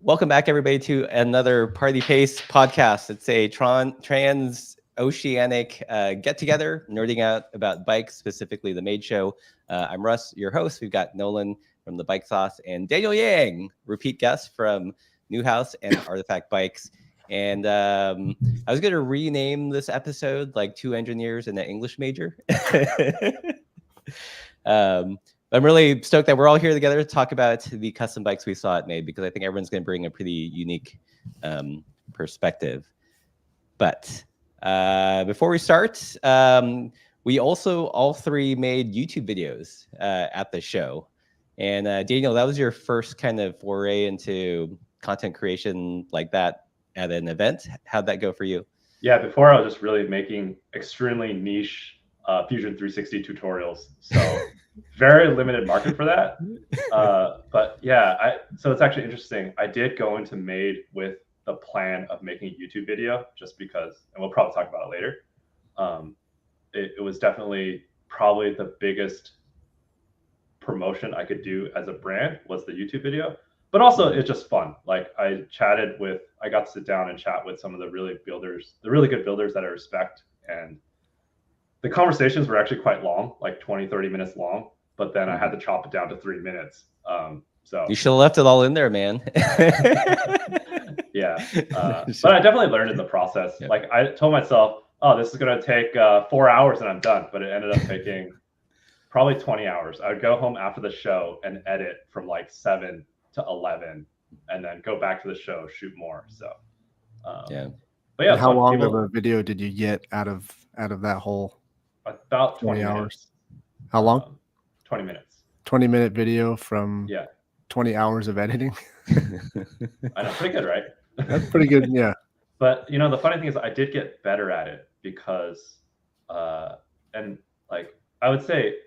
Welcome back, everybody, to another Party Pace podcast. It's a trans-oceanic get-together, nerding out about bikes, specifically the MAID show. I'm Russ, your host. We've got Nolan from the Bike Sauce and Daniel Yang, repeat guest from Neuhaus and Artefact Bikes. And I was going to rename this episode like Two Engineers and an English Major. I'm really stoked that we're all here together to talk about the custom bikes we saw at MAID, because I think everyone's going to bring a pretty unique perspective. But before we start, we also all three made YouTube videos at the show. And Daniel, that was your first kind of foray into content creation like that at an event. How'd that go for you? Yeah, before I was just really making extremely niche Fusion 360 tutorials. So very limited market for that. But yeah, so it's actually interesting. I did go into MAID with the plan of making a YouTube video just because, and we'll probably talk about it later. It was definitely probably the biggest promotion I could do as a brand was the YouTube video, but also it's just fun. Like I got to sit down and chat with some of the really good builders that I respect, and the conversations were actually quite long, like 20-30 minutes long, but then I had to chop it down to 3 minutes. So you should have left it all in there, man. Yeah, but I definitely learned in the process. Yep. Like I told myself, oh, this is going to take 4 hours and I'm done, but it ended up taking probably 20 hours. I would go home after the show and edit from like 7 to 11 and then go back to the show, shoot more. So yeah. But yeah, how long of a video did you get out of that whole? About 20 hours. Minutes. How long? 20 minutes. 20-minute video from 20 hours of editing. I know, pretty good, right? That's pretty good, yeah. But you know, the funny thing is I did get better at it because and like I would say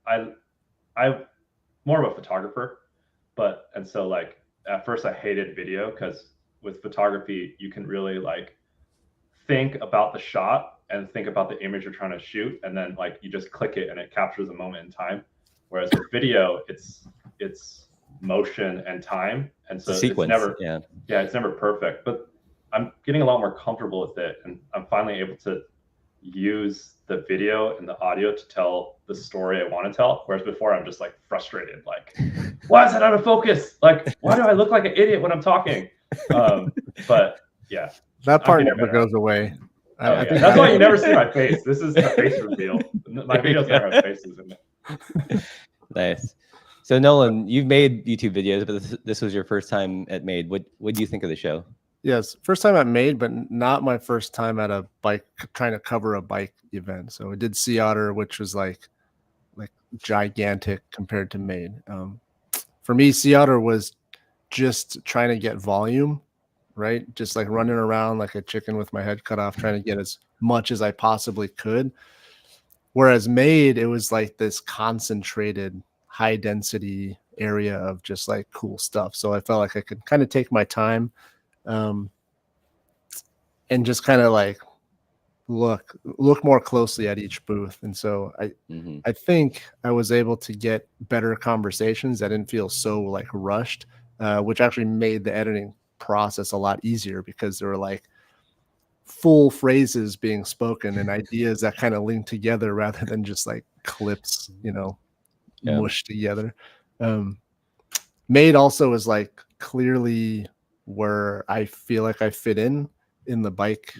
I'm more of a photographer, and so like at first I hated video because with photography you can really like think about the shot and think about the image you're trying to shoot, and then like you just click it and it captures a moment in time. Whereas with video, it's motion and time, and so sequence, it's never perfect. But I'm getting a lot more comfortable with it, and I'm finally able to use the video and the audio to tell the story I want to tell. Whereas before, I'm just like frustrated, like, why is that out of focus? Like, why do I look like an idiot when I'm talking? But yeah, that part never goes away. I think that's why you never see my face. This is a face reveal. My videos never have faces in it. Nice. So Nolan, you've made YouTube videos, but this was your first time at MAID. What do you think of the show? Yes, first time at MAID, but not my first time at a bike, trying to cover a bike event. So I did Sea Otter, which was like gigantic compared to MAID. For me, Sea Otter was just trying to get volume, right? Just like running around like a chicken with my head cut off, trying to get as much as I possibly could. Whereas MAID, it was like this concentrated, high density area of just like cool stuff. So I felt like I could kind of take my time and just kind of like look more closely at each booth. And so I think I was able to get better conversations that didn't feel so like rushed, which actually made the editing process a lot easier because there were like full phrases being spoken and ideas that kind of link together rather than just like clips, mushed together. MAID also is like clearly where I feel like I fit in the bike,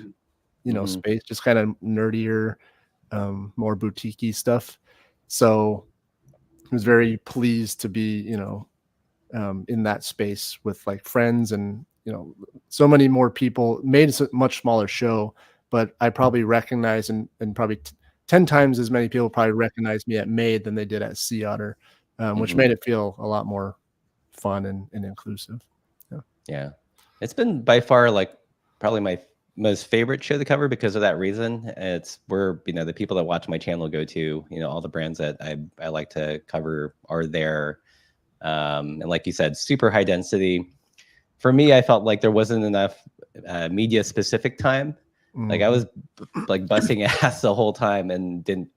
space, just kind of nerdier, more boutique-y stuff. So I was very pleased to be, in that space with like friends and, so many more people. MAID is a much smaller show, but I probably recognize and probably 10 times as many people probably recognize me at MAID than they did at Sea Otter, which made it feel a lot more fun and inclusive. Yeah. It's been by far like probably my most favorite show to cover because of that reason. It's where, the people that watch my channel go to, all the brands that I like to cover are there. And like you said, super high density. For me, I felt like there wasn't enough media specific time. Like I was like busting ass the whole time and didn't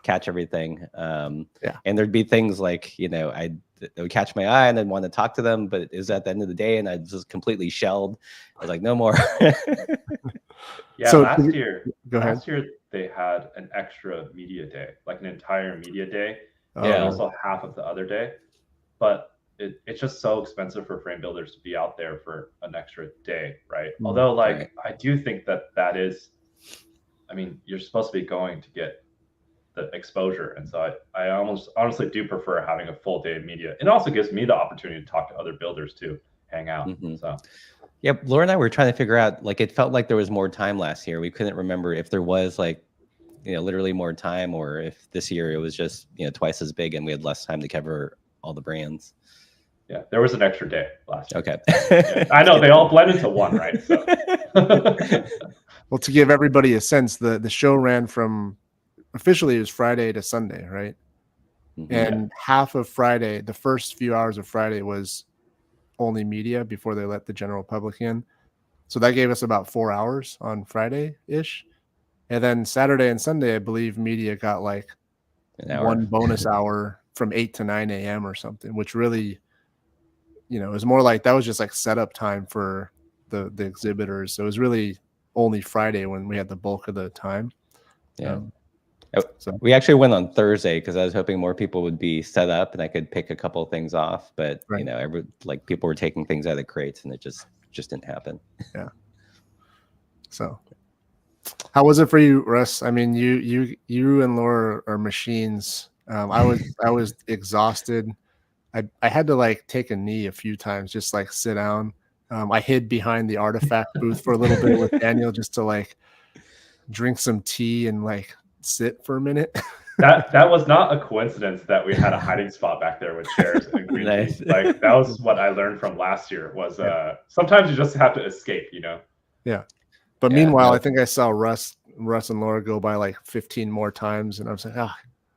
catch everything. Yeah. And there'd be things like, you know, it would catch my eye and I'd want to talk to them, but it was at the end of the day and I just completely shelled. I was like, no more. Yeah, So, last year they had an extra media day, like an entire media day, Oh, and Yeah. also half of the other day. But it's just so expensive for frame builders to be out there for an extra day, right? Although, like, Right. I do think that is, I mean, you're supposed to be going to get the exposure, and so I almost honestly do prefer having a full day of media. It also gives me the opportunity to talk to other builders too, hang out. So. Yep, Laura and I were trying to figure out, like, it felt like there was more time last year. We couldn't remember if there was, like, you know, literally more time, or if this year it was just, you know, twice as big and we had less time to cover all the brands. Yeah, there was an extra day last year. Okay. Yeah, I know they all blend into one, right? So. Well, to give everybody a sense, the show ran from officially it was Friday to Sunday, right? And half of Friday, the first few hours of Friday was only media before they let the general public in. So that gave us about 4 hours on Friday-ish. And then Saturday and Sunday, I believe media got like one bonus hour from 8 to 9 a.m. or something, which really, you know, it was more like that was just like setup time for the exhibitors. So it was really only Friday when we had the bulk of the time. Yeah. So we actually went on Thursday because I was hoping more people would be set up and I could pick a couple of things off. But you know, like people were taking things out of crates and it just didn't happen. Yeah. So how was it for you, Russ? I mean, you and Laura are machines. I was exhausted. I had to like take a knee a few times, just like sit down. I hid behind the Artefact booth for a little bit with Daniel just to like drink some tea and like sit for a minute. That was not a coincidence that we had a hiding spot back there with chairs and green tea. Like that was what I learned from last year was sometimes you just have to escape, you know? Yeah. But meanwhile, I think I saw Russ and Laura go by like 15 more times and I was like,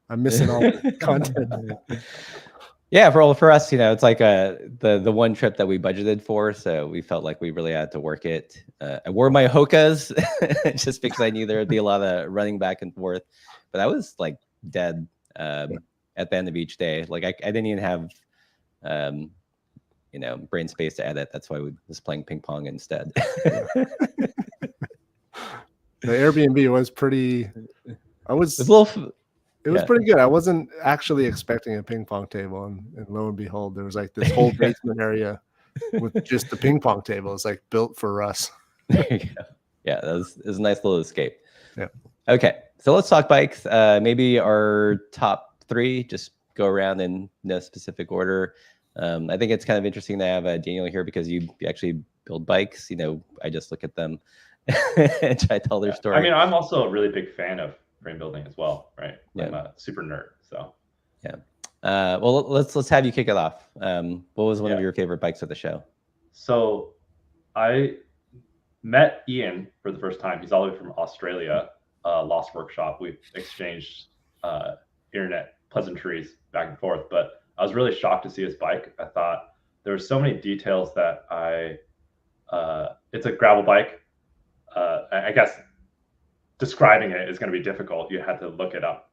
I'm missing all the content. Yeah, for us, you know, it's like the one trip that we budgeted for, so we felt like we really had to work it. I wore my Hokas just because I knew there would be a lot of running back and forth, but I was like dead at the end of each day. Like I didn't even have, you know, brain space to edit. That's why we was playing ping pong instead. The Airbnb was pretty. It was pretty good. I wasn't actually expecting a ping pong table, and lo and behold, there was like this whole basement area with just the ping pong table. It's like built for us. There you go. Yeah, it was a nice little escape. Yeah. Okay, so let's talk bikes. Maybe our top 3. Just go around in no specific order. I think it's kind of interesting to have Daniel here because you actually build bikes. You know, I just look at them and try to tell their story. I mean, I'm also a really big fan of frame building as well, right? Yeah. I'm a super nerd, so. Yeah. Well, let's have you kick it off. What was one of your favorite bikes at the show? So I met Ian for the first time. He's all the way from Australia, Lost Workshop. We've exchanged internet pleasantries back and forth, but I was really shocked to see his bike. I thought there were so many details that it's a gravel bike. I guess describing it is going to be difficult. You had to look it up.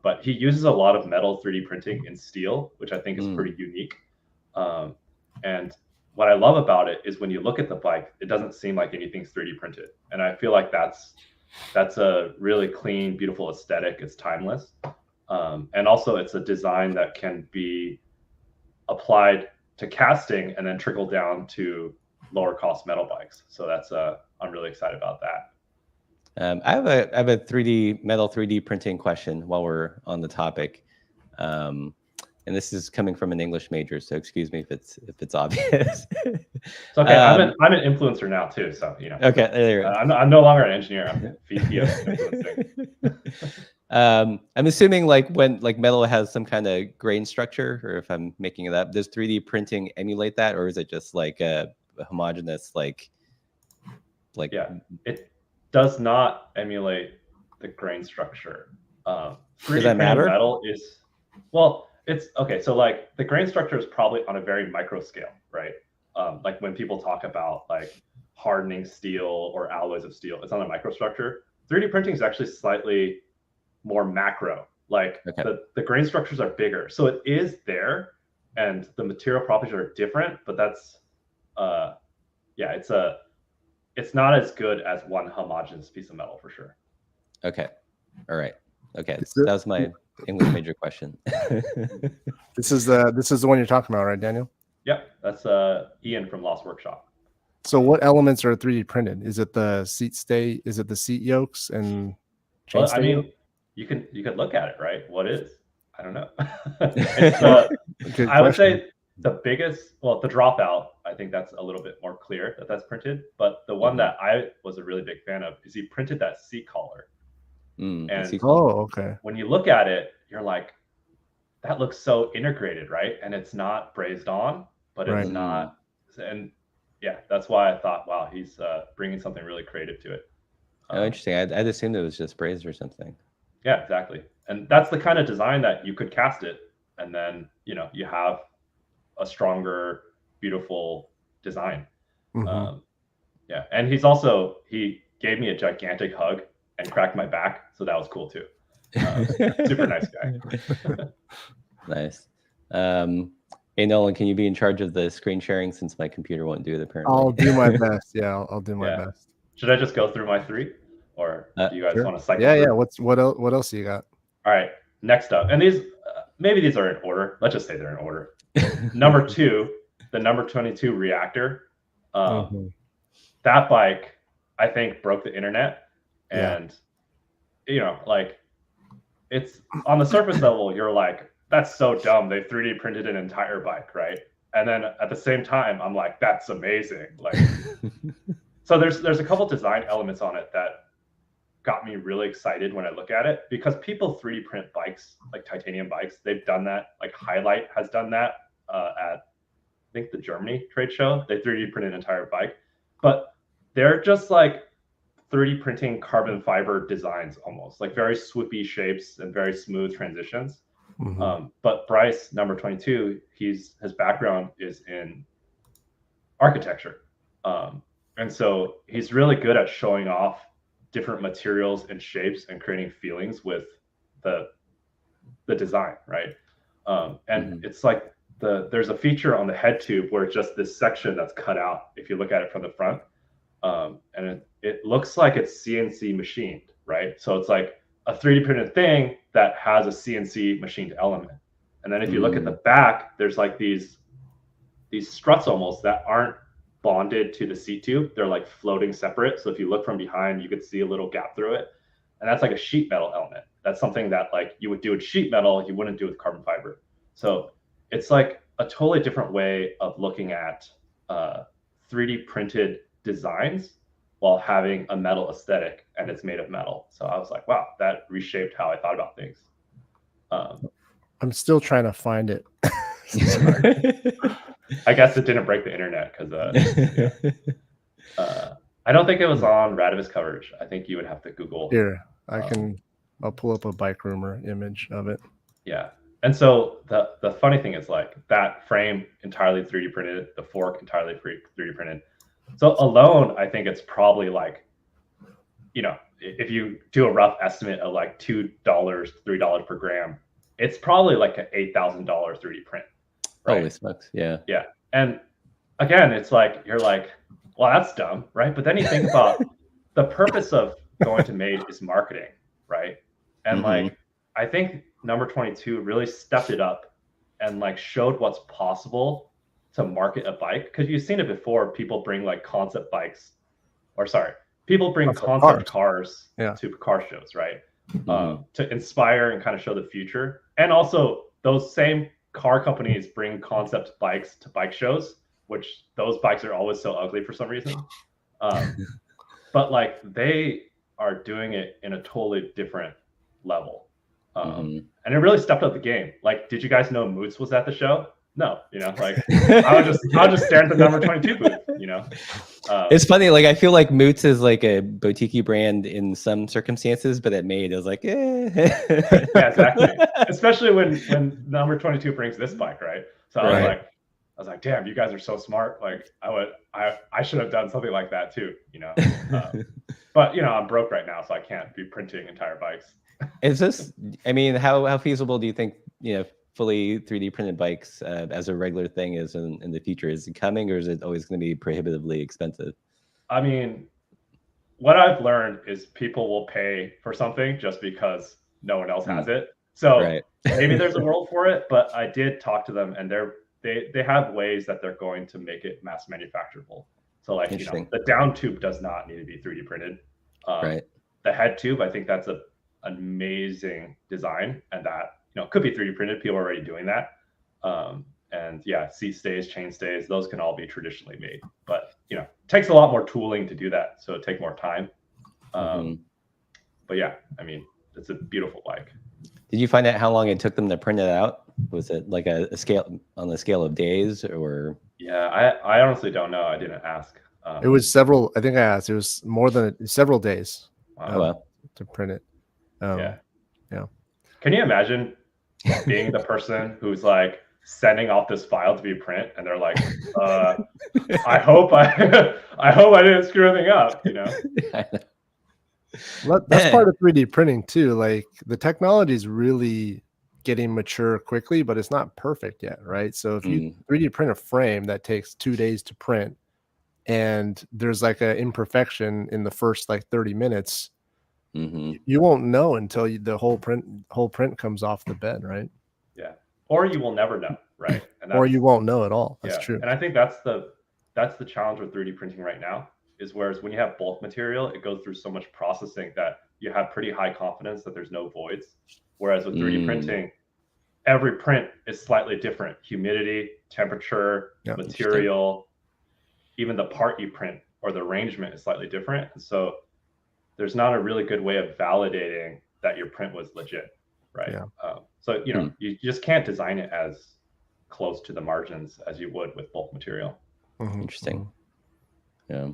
But he uses a lot of metal 3D printing in steel, which I think is pretty unique. And what I love about it is when you look at the bike, it doesn't seem like anything's 3D printed. And I feel like that's a really clean, beautiful aesthetic. It's timeless. And also it's a design that can be applied to casting and then trickle down to lower cost metal bikes. So that's I'm really excited about that. I have a 3D metal 3D printing question while we're on the topic, and this is coming from an English major, so excuse me if it's obvious. It's okay. I'm an influencer now too, so you know. Okay, there you go. I'm no longer an engineer. I'm VP of influencing. I'm assuming like when metal has some kind of grain structure, or if I'm making it up, does 3D printing emulate that, or is it just like a homogeneous like? Yeah, it does not emulate the grain structure. 3D printed metal is, well, it's okay. So like the grain structure is probably on a very micro scale, right? Like when people talk about like hardening steel or alloys of steel, it's on a microstructure. 3D printing is actually slightly more macro Like the grain structures are bigger, so it is there, and the material properties are different. But that's yeah, it's not as good as one homogeneous piece of metal for sure. Okay, all right. Okay, that was my English major question. This is the one you're talking about, right, Daniel? Yep, that's Ian from Lost Workshop. So what elements are 3D printed? Is it the seat stay? Is it the seat yokes and chain Well, stay? I mean, you could look at it, right? What is? I don't know. It's, I would say the biggest, well, the dropout, I think that's a little bit more clear that that's printed. But the one that I was a really big fan of is he printed that seat collar. And okay. When you look at it, you're like, that looks so integrated, right? And it's not brazed on, but it's not. And yeah, that's why I thought, wow, he's bringing something really creative to it. Oh, interesting. I'd assumed it was just brazed or something. Yeah, exactly. And that's the kind of design that you could cast it, and then you have a stronger, beautiful design. Yeah, and he gave me a gigantic hug and cracked my back, so that was cool too. Super nice guy. Nice. Hey Nolan, can you be in charge of the screen sharing since my computer won't do it apparently? I'll do my best. Yeah, I'll do my best. Should I just go through my 3, or do you guys want to cycle? Yeah. What else you got? All right. Next up, and these maybe these are in order. Let's just say they're in order. Number 2, the number 22 reactor. That bike, I think, broke the internet, and like, it's on the surface level, you're like, that's so dumb. They 3D printed an entire bike, right? And then at the same time, I'm like, that's amazing. Like, so there's a couple design elements on it that got me really excited when I look at it, because people 3D print bikes, like titanium bikes. They've done that. Like Highlight has done that at, I think, the Germany trade show. They 3D printed an entire bike, but they're just like 3D printing carbon fiber designs, almost like very swoopy shapes and very smooth transitions. But Bryce, number 22, his background is in architecture. And so he's really good at showing off different materials and shapes and creating feelings with the design, right? And it's like there's a feature on the head tube where it's just this section that's cut out if you look at it from the front. And it looks like it's CNC machined, right? So it's like a 3D printed thing that has a CNC machined element. And then if you look at the back, there's like these struts almost that aren't bonded to the seat tube. They're like floating separate. So if you look from behind, you could see a little gap through it. And that's like a sheet metal element. That's something that like you would do with sheet metal, you wouldn't do with carbon fiber. So it's like a totally different way of looking at 3D printed designs while having a metal aesthetic, and it's made of metal. So I was like, wow, that reshaped how I thought about things. I'm still trying to find it. I guess it didn't break the internet because I don't think it was on Radimus coverage. I think you would have to Google. Here, I'll pull up a bike rumor image of it. Yeah. And so the funny thing is, like, that frame entirely 3D printed, the fork entirely 3D printed. So alone, I think it's probably like, if you do a rough estimate of like $2, $3 per gram, it's probably like an $8,000 3D print. Right? Holy smokes. Yeah. Yeah. And again, it's like, you're like, well, that's dumb, right? But then you think about the purpose of going to MAID is marketing, right? And like, I think number 22 really stepped it up and like showed what's possible to market a bike, because you've seen it before. People bring like concept bikes, people bring concept cars to car shows, right? To inspire and kind of show the future. And also those same car companies bring concept bikes to bike shows, which those bikes are always so ugly for some reason. But like, they are doing it in a totally different level. And it really stepped up the game. Like, did you guys know Moots was at the show? No, like I was just staring at the number 22 booth, It's funny, like I feel like Moots is like a boutique brand in some circumstances, but at MAID, I was like, Yeah, exactly. Especially when number 22 brings this bike, right? So I was like, damn, you guys are so smart. Like I should have done something like that too, But I'm broke right now, so I can't be printing entire bikes. Is this? I mean, how feasible do you think fully 3D printed bikes as a regular thing is in the future? Is it coming, or is it always going to be prohibitively expensive? I mean, what I've learned is people will pay for something just because no one else has it. So maybe there's a world for it, but I did talk to them, and they have ways that they're going to make it mass manufacturable. So like, the down tube does not need to be 3D printed. The head tube, I think that's an amazing design, and that could be 3D printed. People are already doing that. And yeah, seat stays, chain stays, those can all be traditionally made, but it takes a lot more tooling to do that, so it takes more time. But yeah, I mean, it's a beautiful bike. Did you find out how long it took them to print it out? Was it like a scale on the scale of days, or? Yeah, I honestly don't know. I didn't ask. It was several. I think I asked. It was more than several days. Wow. To print it. Yeah. Yeah. Can you imagine being the person who's like sending off this file to be print, and they're like, I hope I didn't screw anything up, That's part of 3D printing too. Like, the technology is really getting mature quickly, but it's not perfect yet, right? So if you 3D print a frame that takes 2 days to print, and there's like an imperfection in the first like 30 minutes, you won't know until the whole print comes off the bed, right? Yeah. Or you will never know, right? Or you won't know at all. That's true. And I think that's the challenge with 3D printing right now, is whereas when you have bulk material, it goes through so much processing that you have pretty high confidence that there's no voids. Whereas with 3D printing, every print is slightly different. Humidity, temperature, material, even the part you print or the arrangement is slightly different. And so there's not a really good way of validating that your print was legit, right? Yeah. So, you just can't design it as close to the margins as you would with bulk material. Interesting. Yeah.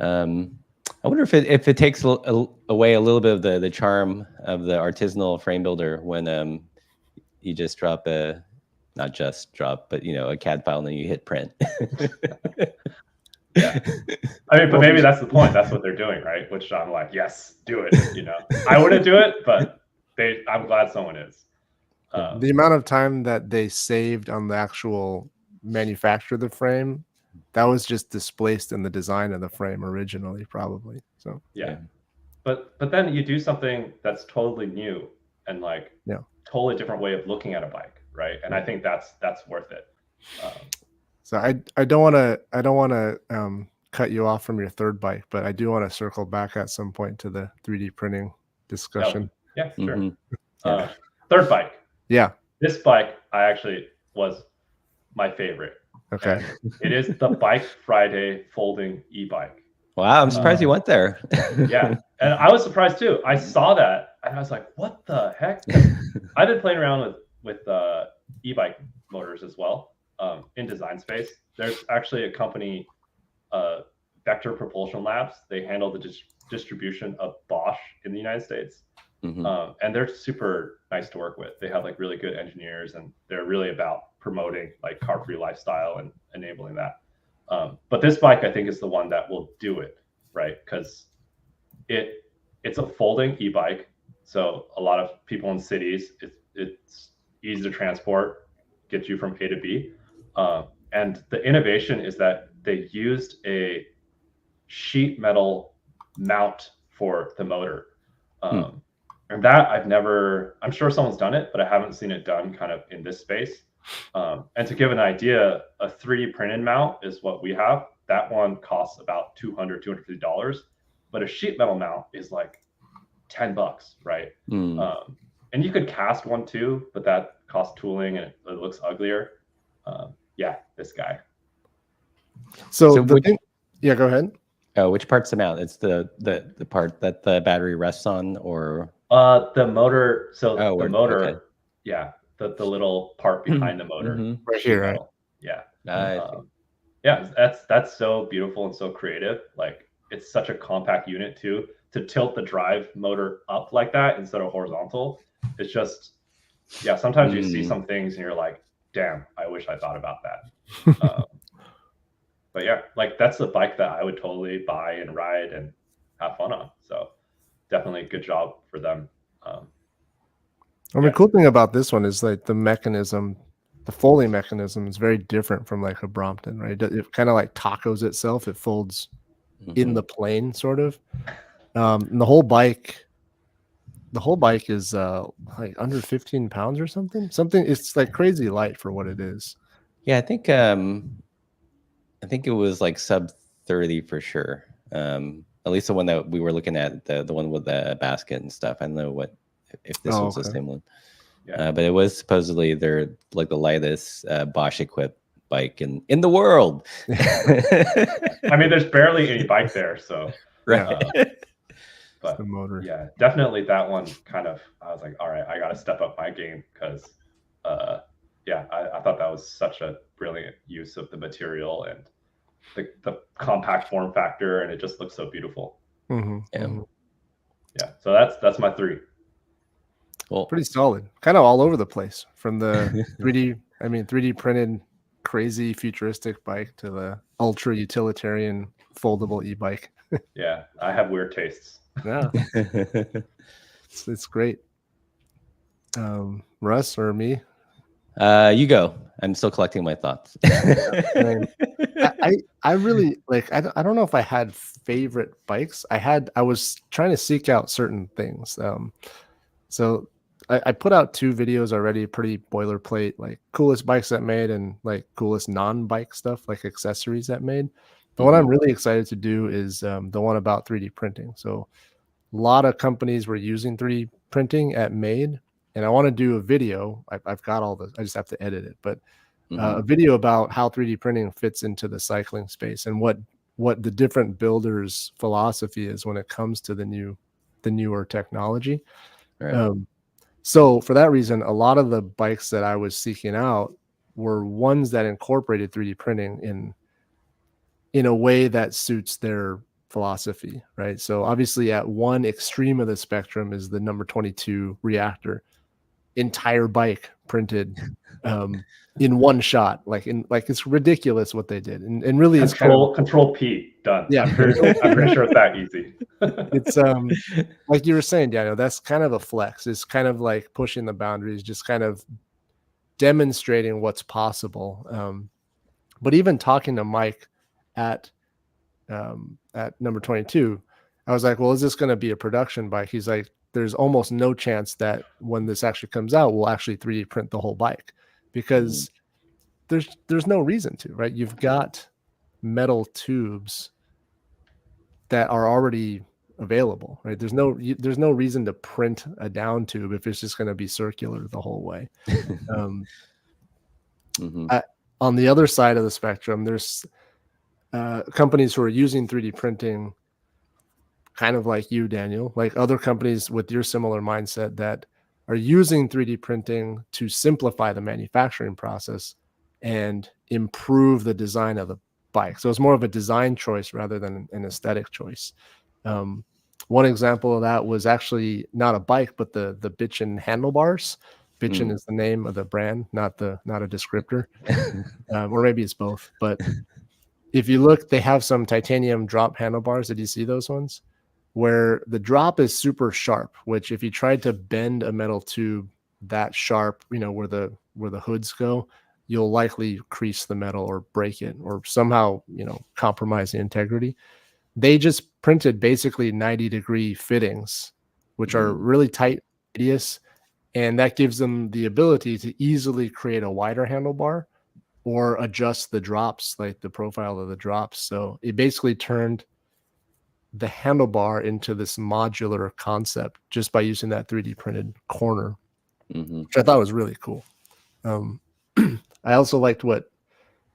I wonder if it takes away a little bit of the charm of the artisanal frame builder when you just drop a CAD file and then you hit print. Yeah. I mean, but maybe that's the point. That's what they're doing, right? Which I'm like, yes, do it. I wouldn't do it, but I'm glad someone is. The amount of time that they saved on the actual manufacture of the frame, that was just displaced in the design of the frame originally, probably. So yeah. But then you do something that's totally new and like totally different way of looking at a bike, right? And I think that's worth it. So I don't want to cut you off from your third bike, but I do want to circle back at some point to the 3D printing discussion. Yeah, sure. Third bike. Yeah. This bike was my favorite. Okay. And it is the Bike Friday folding e-bike. Wow, I'm surprised you went there. Yeah, and I was surprised too. I saw that and I was like, "What the heck?" I've been playing around with e-bike motors as well in design space. There's actually a company, Vector Propulsion Labs. They handle the distribution of Bosch in the United States, and they're super nice to work with. They have like really good engineers, and they're really about promoting like car-free lifestyle and enabling that. But this bike, I think, is the one that will do it, right? Because it's a folding e-bike, so a lot of people in cities, it's easy to transport, get you from A to B. And the innovation is that they used a sheet metal mount for the motor. And that I'm sure someone's done it, but I haven't seen it done kind of in this space. And to give an idea, a 3D printed mount is what we have. That one costs about $200, $250, but a sheet metal mount is like $10, right? And you could cast one too, but that costs tooling and it looks uglier. Yeah, this guy. So yeah, go ahead. Oh, which part's the mount? It's the part that the battery rests on, or the motor. So the motor, okay. Yeah, the little part behind the motor, right here, right? Yeah, yeah. That's so beautiful and so creative. Like, it's such a compact unit too. To tilt the drive motor up like that instead of horizontal, it's just, yeah. Sometimes you see some things and you're like, damn, I wish I thought about that. But yeah, like that's the bike that I would totally buy and ride and have fun on. So definitely good job for them. I mean, the cool thing about this one is like the mechanism, the folding mechanism is very different from like a Brompton, right? It kind of like tacos itself. It folds in the plane, sort of. And the whole bike is like under 15 pounds or something. It's like crazy light for what it is. Yeah, I think it was like sub 30 for sure. At least the one that we were looking at, the one with the basket and stuff. I don't know if this was the same one. Yeah. But it was supposedly they're like the lightest Bosch equipped bike in the world. I mean, there's barely any bike there, so right. But the motor. Yeah, definitely that one kind of, I was like, all right, I got to step up my game because, I thought that was such a brilliant use of the material and the compact form factor, and it just looks so beautiful. Yeah, so that's my 3. Cool. Pretty solid. Kind of all over the place, from the 3D printed crazy futuristic bike to the ultra utilitarian foldable e-bike. Yeah, I have weird tastes. Yeah, it's great. Russ or me? You go. I'm still collecting my thoughts. I really like. I don't know if I had favorite bikes. I was trying to seek out certain things. So I put out 2 videos already, pretty boilerplate, like coolest bikes that made and like coolest non-bike stuff, like accessories that made. The one I'm really excited to do is the one about 3D printing. So a lot of companies were using 3D printing at MAID, and I want to do a video. I've got all the, I just have to edit it, but a video about how 3D printing fits into the cycling space and what the different builders' philosophy is when it comes to the newer technology. Right. So for that reason, a lot of the bikes that I was seeking out were ones that incorporated 3D printing in a way that suits their philosophy, right? So obviously at one extreme of the spectrum is the number 22 reactor, entire bike printed in one shot. Like it's ridiculous what they did. And really it's kind of Control P done. Yeah. I'm pretty sure it's that easy. It's like you were saying, Daniel, that's kind of a flex. It's kind of like pushing the boundaries, just kind of demonstrating what's possible. But even talking to Mike at number 22, I was like, well, is this going to be a production bike? He's like, there's almost no chance that when this actually comes out, we'll actually 3D print the whole bike, because there's no reason to, right? You've got metal tubes that are already available, right? There's no reason to print a down tube if it's just going to be circular the whole way. On the other side of the spectrum, there's companies who are using 3D printing kind of like you, Daniel, like other companies with your similar mindset that are using 3D printing to simplify the manufacturing process and improve the design of the bike. So it's more of a design choice rather than an aesthetic choice. One example of that was actually not a bike, but the Bitchin handlebars. Bitchin is the name of the brand, not a descriptor, or maybe it's both. But if you look, they have some titanium drop handlebars. Did you see those ones? Where the drop is super sharp, which if you tried to bend a metal tube that sharp, where the hoods go, you'll likely crease the metal or break it or somehow, compromise the integrity. They just printed basically 90-degree fittings, which are really tight radius, and that gives them the ability to easily create a wider handlebar or adjust the drops, like the profile of the drops. So it basically turned the handlebar into this modular concept just by using that 3D printed corner, which I thought was really cool. I also liked what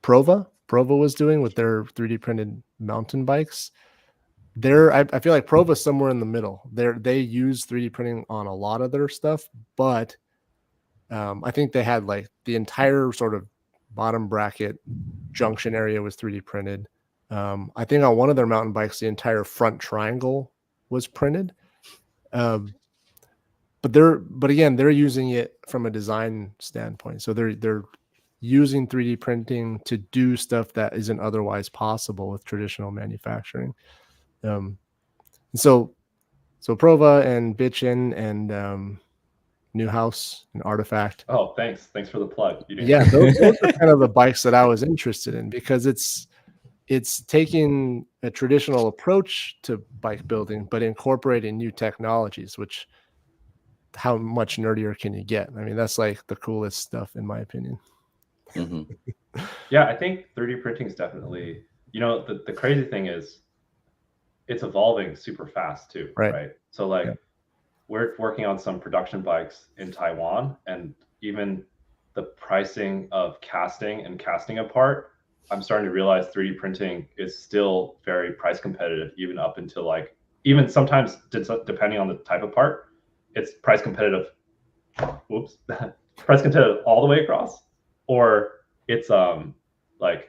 Prova was doing with their 3D printed mountain bikes. I feel like Prova's somewhere in the middle. They use 3D printing on a lot of their stuff, but I think they had like the entire sort of bottom bracket junction area was 3D printed. I think on one of their mountain bikes, the entire front triangle was printed. But again, they're using it from a design standpoint. So they're using 3D printing to do stuff that isn't otherwise possible with traditional manufacturing. So So Prova and Bitchin and Neuhaus and Artefact. Oh, thanks for the plug. You didn't Yeah, those are kind of the bikes that I was interested in, because it's taking a traditional approach to bike building, but incorporating new technologies, which, how much nerdier can you get? I mean, that's like the coolest stuff in my opinion. Yeah, I think 3D printing is definitely, the crazy thing is it's evolving super fast too, right? So like we're working on some production bikes in Taiwan, and even the pricing of casting apart, I'm starting to realize 3D printing is still very price competitive, even up until like, even sometimes depending on the type of part, it's price competitive. Whoops, price competitive all the way across, or it's like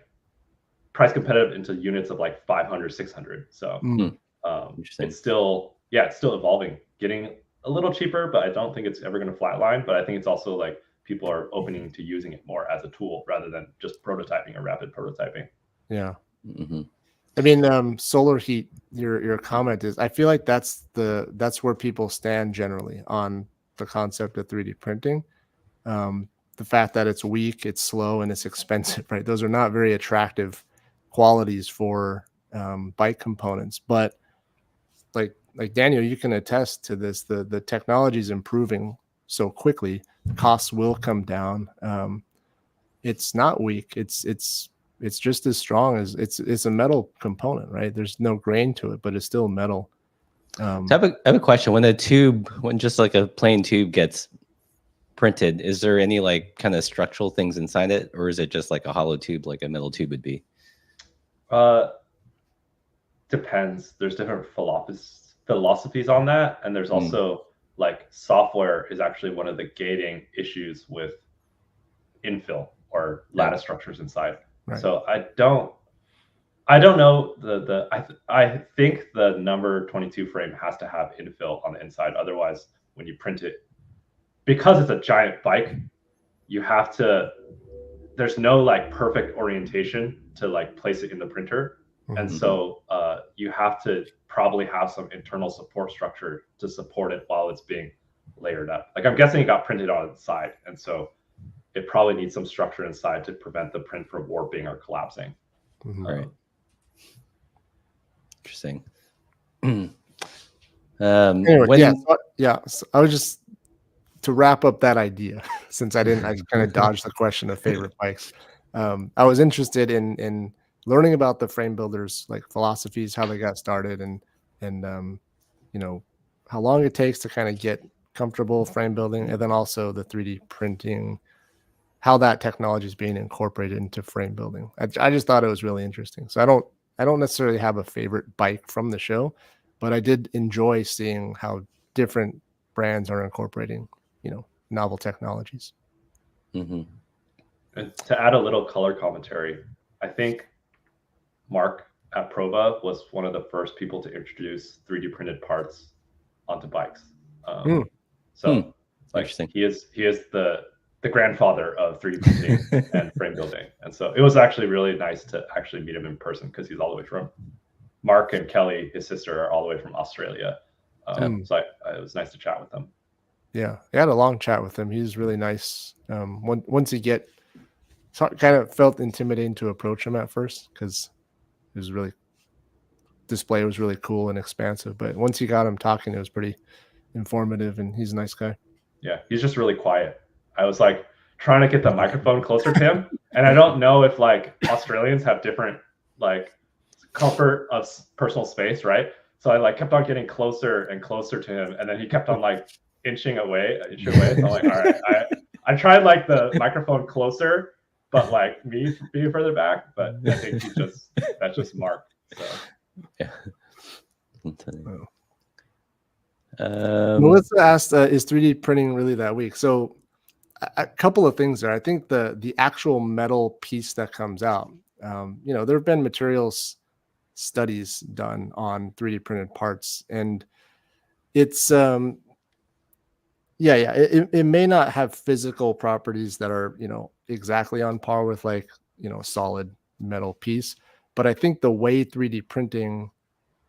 price competitive into units of like 500, 600. So it's still evolving, getting a little cheaper, but I don't think it's ever going to flatline. But I think it's also like people are opening to using it more as a tool rather than just prototyping or rapid prototyping. Yeah. I mean, solar heat, your comment is, I feel like that's where people stand generally on the concept of 3D printing. The fact that it's weak, it's slow, and it's expensive, right? Those are not very attractive qualities for bike components. But like Daniel, you can attest to this. The technology is improving so quickly. Costs will come down. It's not weak. It's just as strong as it's a metal component, right? There's no grain to it, but it's still metal. So I have a question. When just like a plain tube gets printed, is there any like kind of structural things inside it, or is it just like a hollow tube, like a metal tube would be? Depends. There's different philosophies on that, and there's also like software is actually one of the gating issues with infill or lattice structures inside. Right. So I don't know I think the number 22 frame has to have infill on the inside. Otherwise, when you print it, because it's a giant bike, you have to, there's no like perfect orientation to like place it in the printer. And so you have to probably have some internal support structure to support it while it's being layered up. Like I'm guessing it got printed on its side, and so it probably needs some structure inside to prevent the print from warping or collapsing. Right. Interesting. Anyway, so I was just, to wrap up that idea, since I kind of dodged the question of favorite bikes. I was interested in learning about the frame builders, like philosophies, how they got started, and how long it takes to kind of get comfortable frame building, and then also the 3D printing, how that technology is being incorporated into frame building. I just thought it was really interesting. So I don't necessarily have a favorite bike from the show, but I did enjoy seeing how different brands are incorporating, novel technologies. And to add a little color commentary, I think Mark at Prova was one of the first people to introduce 3D printed parts onto bikes. So like he is the grandfather of 3D printing and frame building. And so it was actually really nice to actually meet him in person, because he's all the way from, Mark and Kelly, his sister, are all the way from Australia. So it was nice to chat with them. Yeah, I had a long chat with him. He's really nice. Once you get, kind of felt intimidating to approach him at first, because it was display was really cool and expansive. But once you got him talking, it was pretty informative, and he's a nice guy. Yeah, he's just really quiet. I was like trying to get the microphone closer to him, and I don't know if like Australians have different like comfort of personal space, right? So I like kept on getting closer and closer to him, and then he kept on like inching away. So I'm like, all right, I tried like the microphone closer, but like me being further back. But I think that's just Mark. So yeah. Melissa asked, is 3D printing really that weak? So a couple of things there. I think the actual metal piece that comes out, there have been materials studies done on 3D printed parts, and it's it may not have physical properties that are exactly on par with like a solid metal piece, but I think the way 3D printing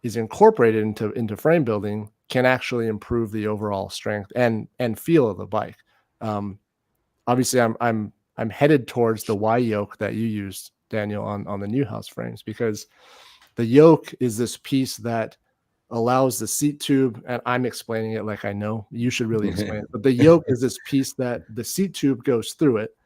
is incorporated into frame building can actually improve the overall strength and feel of the bike. Obviously, I'm headed towards the Y yoke that you used, Daniel, on the Neuhaus frames, because the yoke is this piece that allows the seat tube, and I'm explaining it like I know. You should really explain it. But the yoke is this piece that the seat tube goes through it.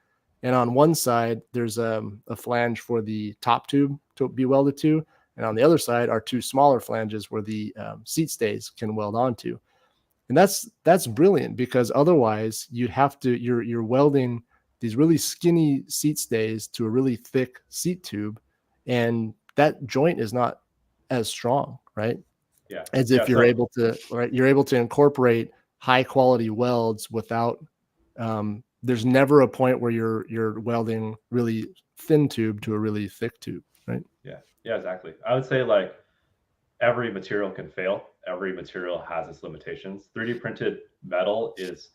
And on one side, there's a flange for the top tube to be welded to. And on the other side are two smaller flanges where the seat stays can weld onto. And that's brilliant, because otherwise you're welding these really skinny seat stays to a really thick seat tube. And that joint is not as strong, right? Yeah. As if you're able to incorporate high quality welds without there's never a point where you're welding really thin tube to a really thick tube, right? Yeah, exactly. I would say like every material can fail. Every material has its limitations. 3D printed metal is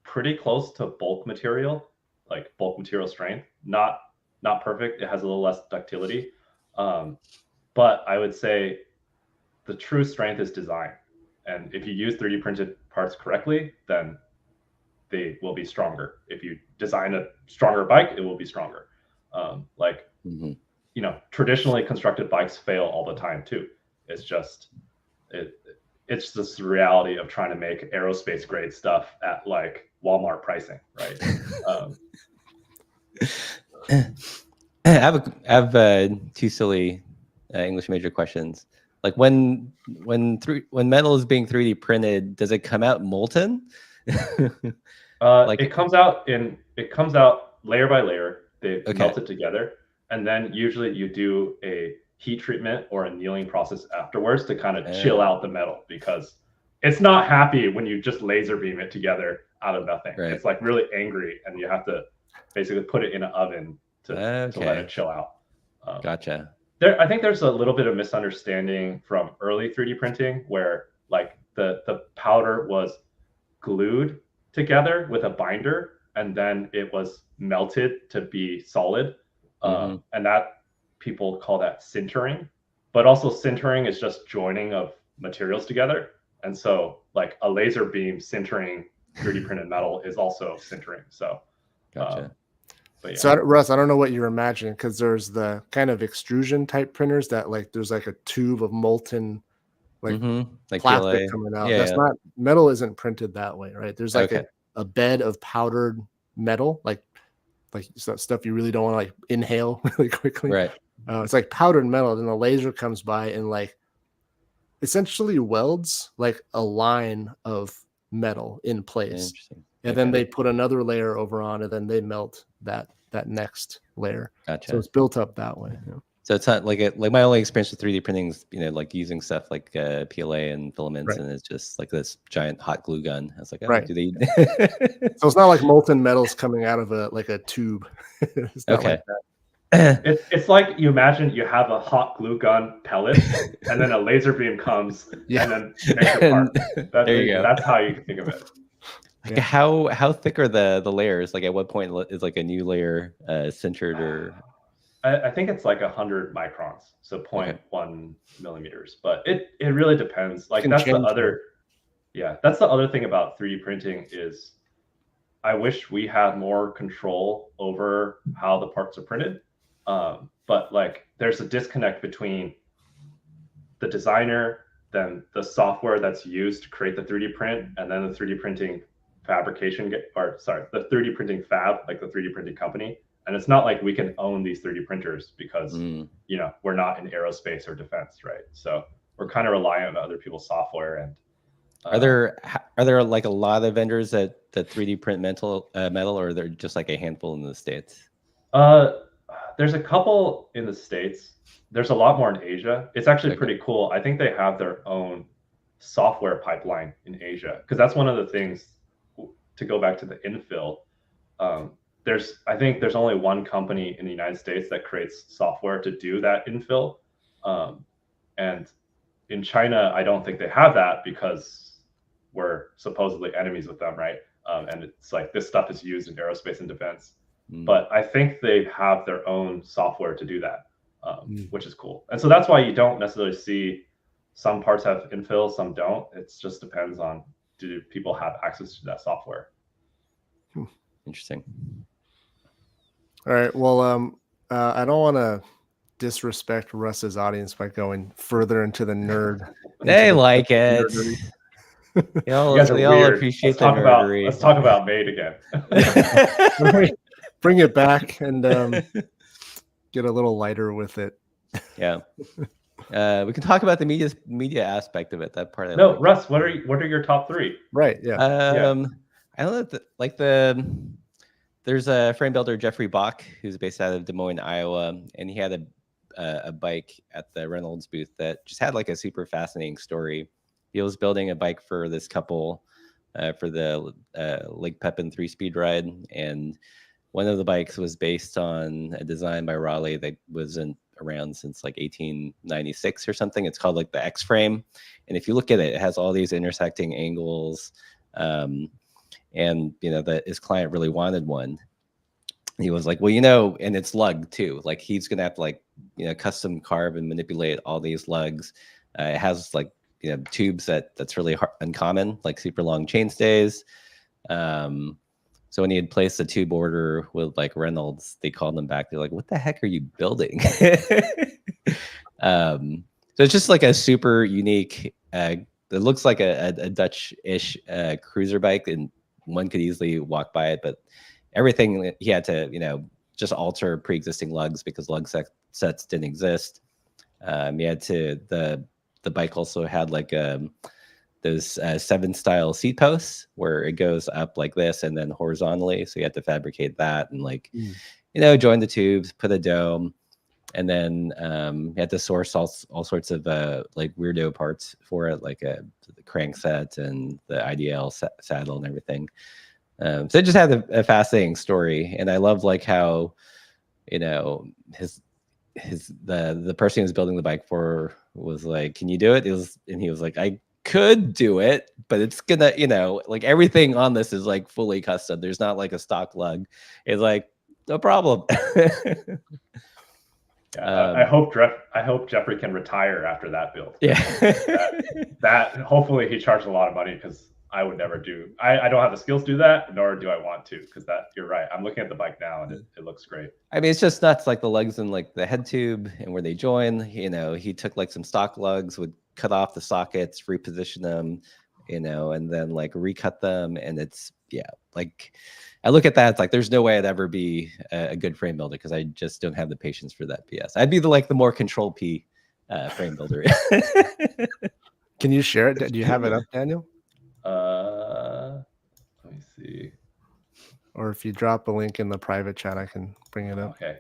pretty close to bulk material, like bulk material strength. Not perfect. It has a little less ductility. But I would say the true strength is design. And if you use 3D printed parts correctly, then they will be stronger. If you design a stronger bike, it will be stronger. You know, traditionally constructed bikes fail all the time too. It's just it's just the reality of trying to make aerospace grade stuff at like Walmart pricing, right? I have two silly English major questions. Like when metal is being 3D printed, does it come out molten? Like it comes out layer by layer. They melt it together, and then usually you do a heat treatment or a annealing process afterwards to kind of chill out the metal, because it's not happy when you just laser beam it together out of nothing. Right. It's like really angry, and you have to basically put it in an oven to let it chill out. Gotcha. I think there's a little bit of misunderstanding from early 3D printing where like the powder was glued together with a binder, and then it was melted to be solid. And that people call that sintering, but also sintering is just joining of materials together. And so like a laser beam sintering 3D printed metal is also sintering. So, gotcha. But yeah. So Russ, I don't know what you're imagining, because there's the kind of extrusion type printers that like there's like a tube of molten like plastic PLA coming out. That's not, metal isn't printed that way, right? There's like a bed of powdered metal, like stuff you really don't want to like inhale really quickly. Right. It's like powdered metal. Then the laser comes by and like essentially welds like a line of metal in place. And then they put another layer over on, and then they melt that next layer. Gotcha. So it's built up that way. Yeah. So it's not like like my only experience with 3D printing is, you know, like using stuff like PLA and filaments, and it's just like this giant hot glue gun. I was like, oh, do they? So it's not like molten metals coming out of a tube. It's not like that. It's like you imagine you have a hot glue gun pellet, and then a laser beam comes, and then makes it part. There you go. That's how you can think of it. Like how thick are the layers? Like at what point is like a new layer sintered or? I think it's like 100 microns, so 0.1 millimeters. But it really depends. Like that's the other thing about 3D printing is I wish we had more control over how the parts are printed. But like there's a disconnect between the designer, then the software that's used to create the 3D print, and then the 3D printing fabrication, the 3D printing fab, like the 3D printing company. And it's not like we can own these 3D printers because, you know, we're not in aerospace or defense, right? So we're kind of reliant on other people's software. And are there like a lot of vendors that 3D print metal, or are there just like a handful in the States? There's a couple in the States. There's a lot more in Asia. It's actually pretty cool. I think they have their own software pipeline in Asia, because that's one of the things, to go back to the infill. I think there's only one company in the United States that creates software to do that infill. And in China, I don't think they have that because we're supposedly enemies with them, right? And it's like this stuff is used in aerospace and defense. But I think they have their own software to do that, which is cool. And so that's why you don't necessarily see some parts have infill, some don't. It just depends on, do people have access to that software? Interesting. All right. Well, I don't want to disrespect Russ's audience by going further into the nerd. They like it. nerdery. They all, You guys are they all weird. appreciate Let's the talk about nerdery. let's talk about MAID again. Bring it back and get a little lighter with it. Yeah. We can talk about the media aspect of it. That part. No, Russ, what are your top 3? Right. Yeah. I don't know. There's a frame builder, Jeffrey Bock, who's based out of Des Moines, Iowa, and he had a bike at the Reynolds booth that just had like a super fascinating story. He was building a bike for this couple for the Lake Pepin 3-speed ride, and one of the bikes was based on a design by Raleigh that wasn't around since like 1896 or something. It's called like the X frame, and if you look at it, it has all these intersecting angles. And that his client really wanted one. He was like, well, and it's lug too. Like he's gonna have to like custom carve and manipulate all these lugs. It has like tubes that's really uncommon, like super long chainstays. So when he had placed a tube order with like Reynolds, they called him back. They're like, what the heck are you building? So it's just like a super unique, it looks like a Dutch-ish cruiser bike, and one could easily walk by it, but everything he had to, just alter pre-existing lugs because lug sets didn't exist. He had to, the bike also had like those 7 style seat posts where it goes up like this and then horizontally. So you had to fabricate that and like, join the tubes, put a dome, and then you had to source all sorts of like weirdo parts for it, like the crank set and the IDL saddle and everything. So it just had a fascinating story, and I love like how the person he was building the bike for was like, "Can you do it?" And he was like, "I could do it, but it's gonna, like everything on this is like fully custom. There's not like a stock lug." It's like, no problem. Yeah, I hope Jeffrey can retire after that build. Yeah, that hopefully he charged a lot of money, because I would never do. I don't have the skills to do that, nor do I want to, because you're right. I'm looking at the bike now and it looks great. I mean, it's just nuts, like the lugs and like the head tube and where they join. He took like some stock lugs, would cut off the sockets, reposition them, and then like recut them, and it's like I look at that, it's like there's no way I'd ever be a good frame builder because I just don't have the patience for that BS. I'd be the more control P frame builder. Can you share it? Do you have it up, Daniel? Let me see. Or if you drop a link in the private chat, I can bring it up. Okay.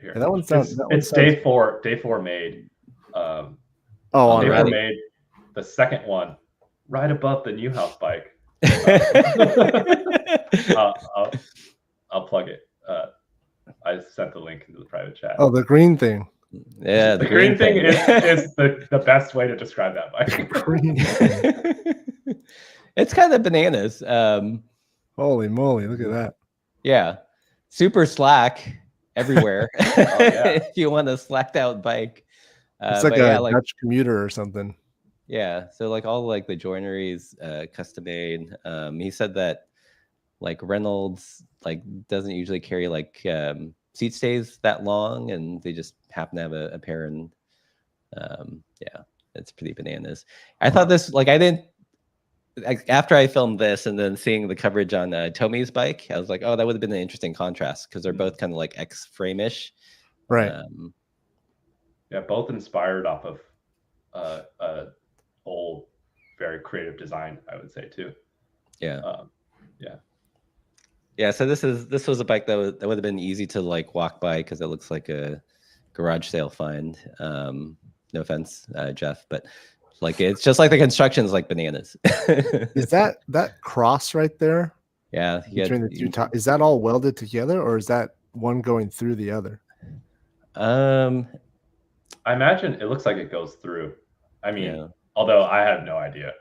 Here. Yeah, that one sounds. It's day 4 MAID. On day 4 Reddit. MAID. The second one, right above the Neuhaus bike. I'll plug it. I sent the link into the private chat. Oh, the green thing. Yeah, the green thing is the best way to describe that bike. Green. It's kind of bananas. Holy moly, look at that. Yeah, super slack everywhere. Oh, yeah. If you want a slacked out bike, It's like a Dutch commuter or something. Yeah, so like all like the joinery is custom made. He said that like Reynolds like doesn't usually carry like seat stays that long, and they just happen to have a pair. And yeah, it's pretty bananas. I thought this after I filmed this and then seeing the coverage on Tomi's bike, I was like, oh, that would have been an interesting contrast because they're both kind of like X frame-ish. Right. Yeah, both inspired off of old, very creative design, I would say too. Yeah. Yeah. Yeah. So this was a bike that would have been easy to like walk by because it looks like a garage sale find. No offense, Jeff, but like it's just like the construction's like bananas. Is that cross right there? Yeah. Between the two top, is that all welded together, or is that one going through the other? I imagine it looks like it goes through. I mean, although I have no idea.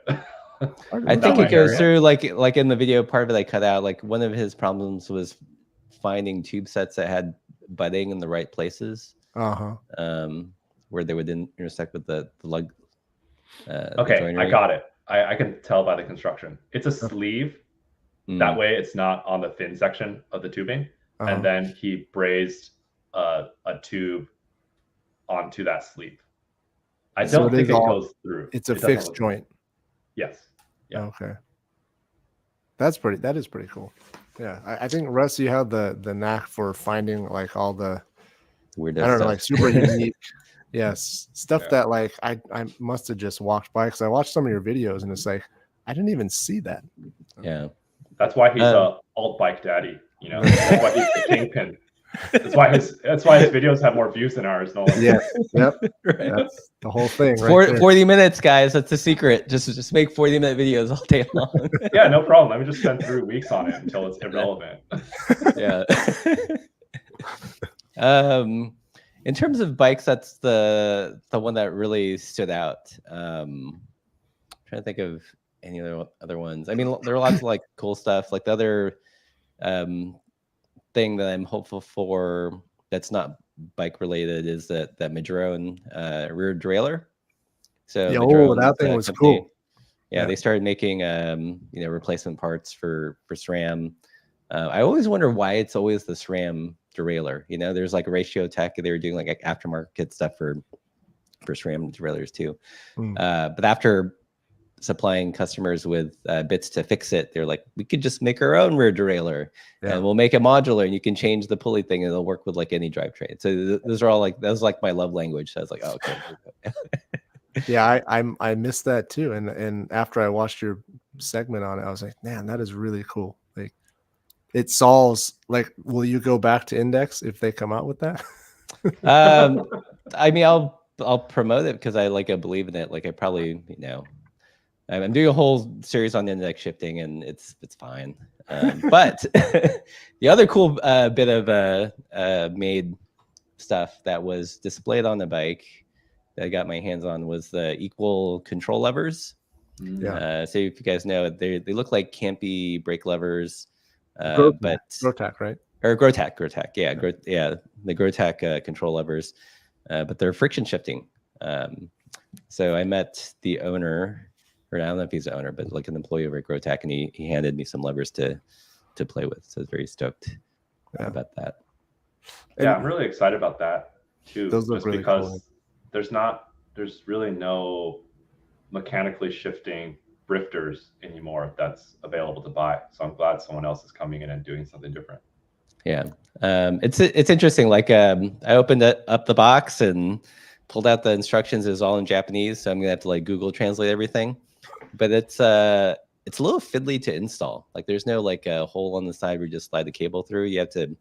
I think it goes through like in the video part of it I cut out. Like one of his problems was finding tube sets that had butting in the right places. Uh-huh. Where they would intersect with the lug Okay, joinery? I got it. I can tell by the construction. It's a sleeve. That way it's not on the thin section of the tubing. And then he brazed a tube onto that sleeve. I don't think it goes through. It's a fixed joint. Yes. Yeah. Okay. That is pretty cool. Yeah. I think, Russ, you have the knack for finding like all the weird I don't stuff. know, like super unique. Yes. Stuff that like I must have just walked by, because I watched some of your videos and it's like I didn't even see that. Yeah. That's why he's a alt bike daddy, you know. That's why he's the kingpin. That's why his videos have more views than ours. No. Yeah. Yep. Right. That's the whole thing. Right 40 minutes, guys. That's the secret. Just make 40-minute videos all day long. Yeah, no problem. Let me just spend 3 weeks on it until it's irrelevant. Yeah. In terms of bikes, that's the one that really stood out. Trying to think of any other ones. I mean, there are lots of like cool stuff. Like the other thing that I'm hopeful for that's not bike related is that Madrone rear derailleur. So that thing was company, cool. Yeah, they started making replacement parts for SRAM. I always wonder why it's always the SRAM derailleur. You know, there's like Ratio Tech. They were doing like aftermarket stuff for SRAM derailleurs too. But after supplying customers with bits to fix it, they're like, we could just make our own rear derailleur and we'll make it modular, and you can change the pulley thing and it'll work with like any drivetrain. So those are all like, that was like my love language. So I was like, oh, okay. Yeah, I missed that too. And after I watched your segment on it, I was like, man, that is really cool. Like it solves, like, will you go back to Index if they come out with that? I mean, I'll promote it because I believe in it. Like I probably, I'm doing a whole series on index shifting and it's fine. But the other cool bit of MAID stuff that was displayed on the bike that I got my hands on was the equal control levers. Yeah. So if you guys know, they look like campy brake levers, but Grotech, right? Or Grotech, yeah, the Grotech control levers, but they're friction shifting. So I met the owner, or I don't know if he's the owner, but like an employee over at Grotech, and he handed me some levers to play with. So I was very stoked about that. Yeah, I'm really excited about that too. Those look just really because cool. There's really no mechanically shifting drifters anymore that's available to buy. So I'm glad someone else is coming in and doing something different. Yeah, it's interesting. Like I opened up the box and pulled out the instructions. It was all in Japanese, so I'm gonna have to like Google translate everything. But it's a little fiddly to install. Like there's no like a hole on the side where you just slide the cable through. You have to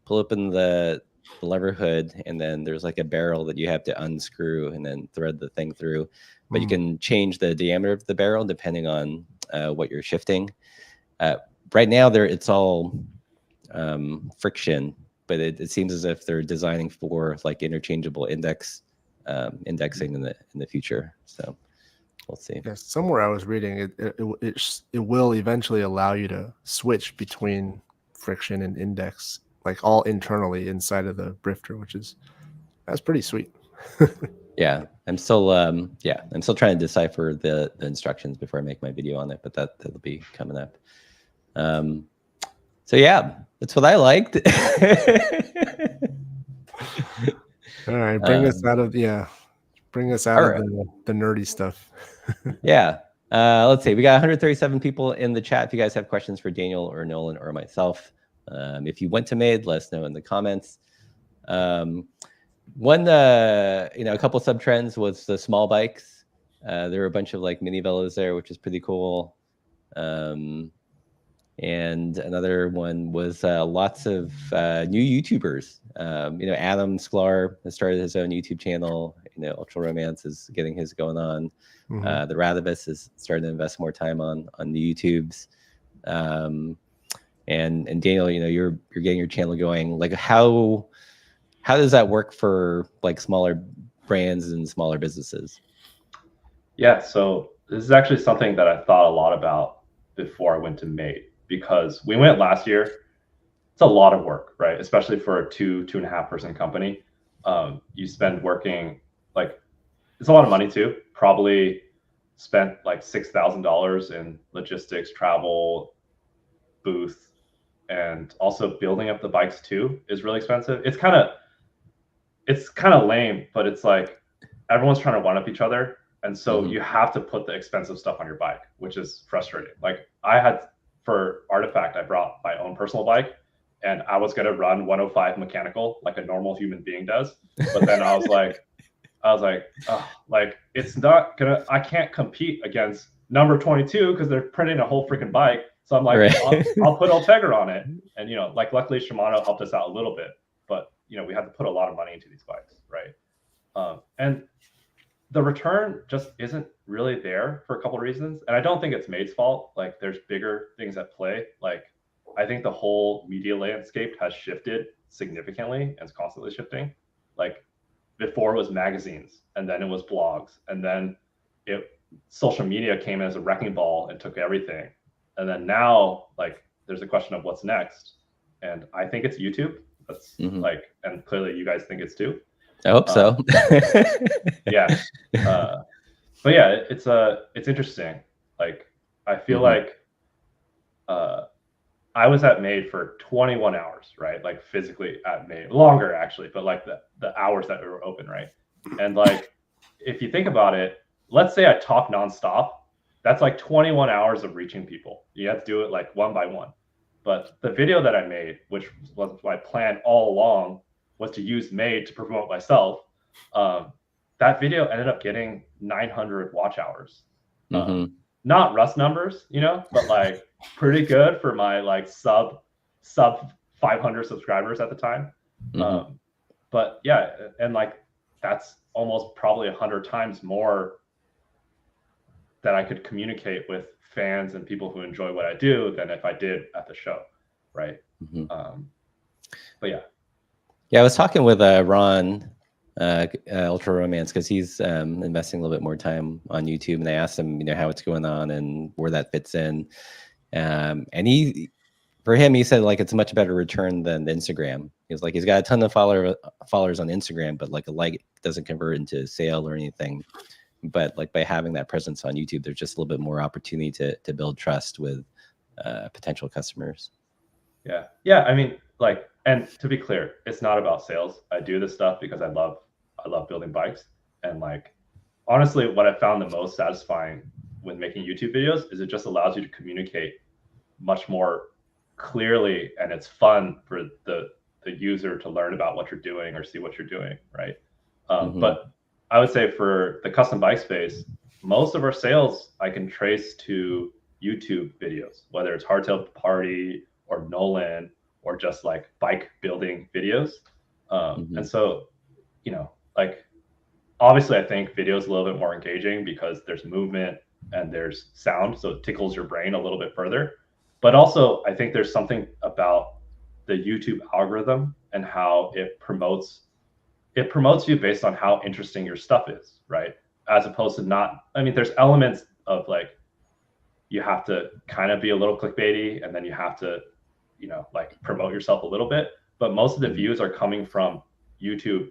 pull open the lever hood, and then there's like a barrel that you have to unscrew and then thread the thing through. But you can change the diameter of the barrel depending on what you're shifting. Right now, it's all friction, but it seems as if they're designing for like interchangeable indexing in the future. So we'll see. Yeah, somewhere I was reading it will eventually allow you to switch between friction and index, like all internally inside of the drifter, that's pretty sweet. Yeah, I'm still trying to decipher the instructions before I make my video on it, but that'll be coming up. So yeah, that's what I liked. All right, bring us out of the nerdy stuff. Yeah. Let's see. We got 137 people in the chat. If you guys have questions for Daniel or Nolan or myself, if you went to MAID, let us know in the comments. One, a couple sub trends was the small bikes. There were a bunch of like mini velos there, which is pretty cool. And another one was lots of new YouTubers. Adam Sklar has started his own YouTube channel. Ultra Romance is getting his going on. The Radivus is starting to invest more time on the YouTubes. And Daniel, you're getting your channel going. Like how does that work for like smaller brands and smaller businesses? Yeah, so this is actually something that I thought a lot about before I went to MAID, because we went last year. It's a lot of work, right? Especially for a 2.5 person company. You spend working, like, it's a lot of money too. Probably spent like $6,000 in logistics, travel, booth, and also building up the bikes too is really expensive. It's kind of lame, but it's like everyone's trying to one up each other. And so you have to put the expensive stuff on your bike, which is frustrating. Like for Artefact, I brought my own personal bike and I was going to run 105 mechanical like a normal human being does. But then I was like, oh, like it's not gonna, I can't compete against number 22 because they're printing a whole freaking bike. So I'm like, right. I'll put Ultegra on it. And, you know, like luckily Shimano helped us out a little bit, but you know, we had to put a lot of money into these bikes. Right. And the return just isn't really there for a couple of reasons. And I don't think it's MAID's fault. Like there's bigger things at play. Like I think the whole media landscape has shifted significantly and it's constantly shifting. Like before it was magazines and then it was blogs and then social media came in as a wrecking ball and took everything. And then now like there's a question of what's next. And I think it's YouTube. That's like, and clearly you guys think it's too. I hope so. Yeah. But yeah, it's interesting. Like I feel like I was at MAID for 21 hours, right? Like physically at MAID, longer actually, but like the hours that we were open, right? And like if you think about it, let's say I talk nonstop, that's like 21 hours of reaching people. You have to do it like one by one. But the video that I made, which was my plan all along, was to use MAID to promote myself. That video ended up getting 900 watch hours. Not Rust numbers, you know, but like pretty good for my like sub 500 subscribers at the time. But yeah, and like that's almost probably 100 times more that I could communicate with fans and people who enjoy what I do than if I did at the show, right? But yeah. Yeah, I was talking with Ron, Ultra Romance, because he's investing a little bit more time on YouTube, and I asked him, you know, how it's going on and where that fits in. And for him, he said like it's a much better return than Instagram. He was like, he's got a ton of followers on Instagram, but like a like doesn't convert into sale or anything. But like by having that presence on YouTube, there's just a little bit more opportunity to build trust with potential customers. Yeah. Yeah. I mean, like, and to be clear, it's not about sales. I do this stuff because I love building bikes. And like, honestly, what I found the most satisfying when making YouTube videos is it just allows you to communicate much more clearly. And it's fun for the user to learn about what you're doing or see what you're doing. Right. But I would say for the custom bike space, most of our sales I can trace to YouTube videos, whether it's Hardtail Party or Nolan or just like bike building videos. And so, you know, like obviously I think video is a little bit more engaging because there's movement and there's sound, so it tickles your brain a little bit further. But also I think there's something about the YouTube algorithm and how it promotes you based on how interesting your stuff is, right? As opposed to not, I mean, there's elements of like, you have to kind of be a little clickbaity and then you have to, you know, like promote yourself a little bit. But most of the views are coming from YouTube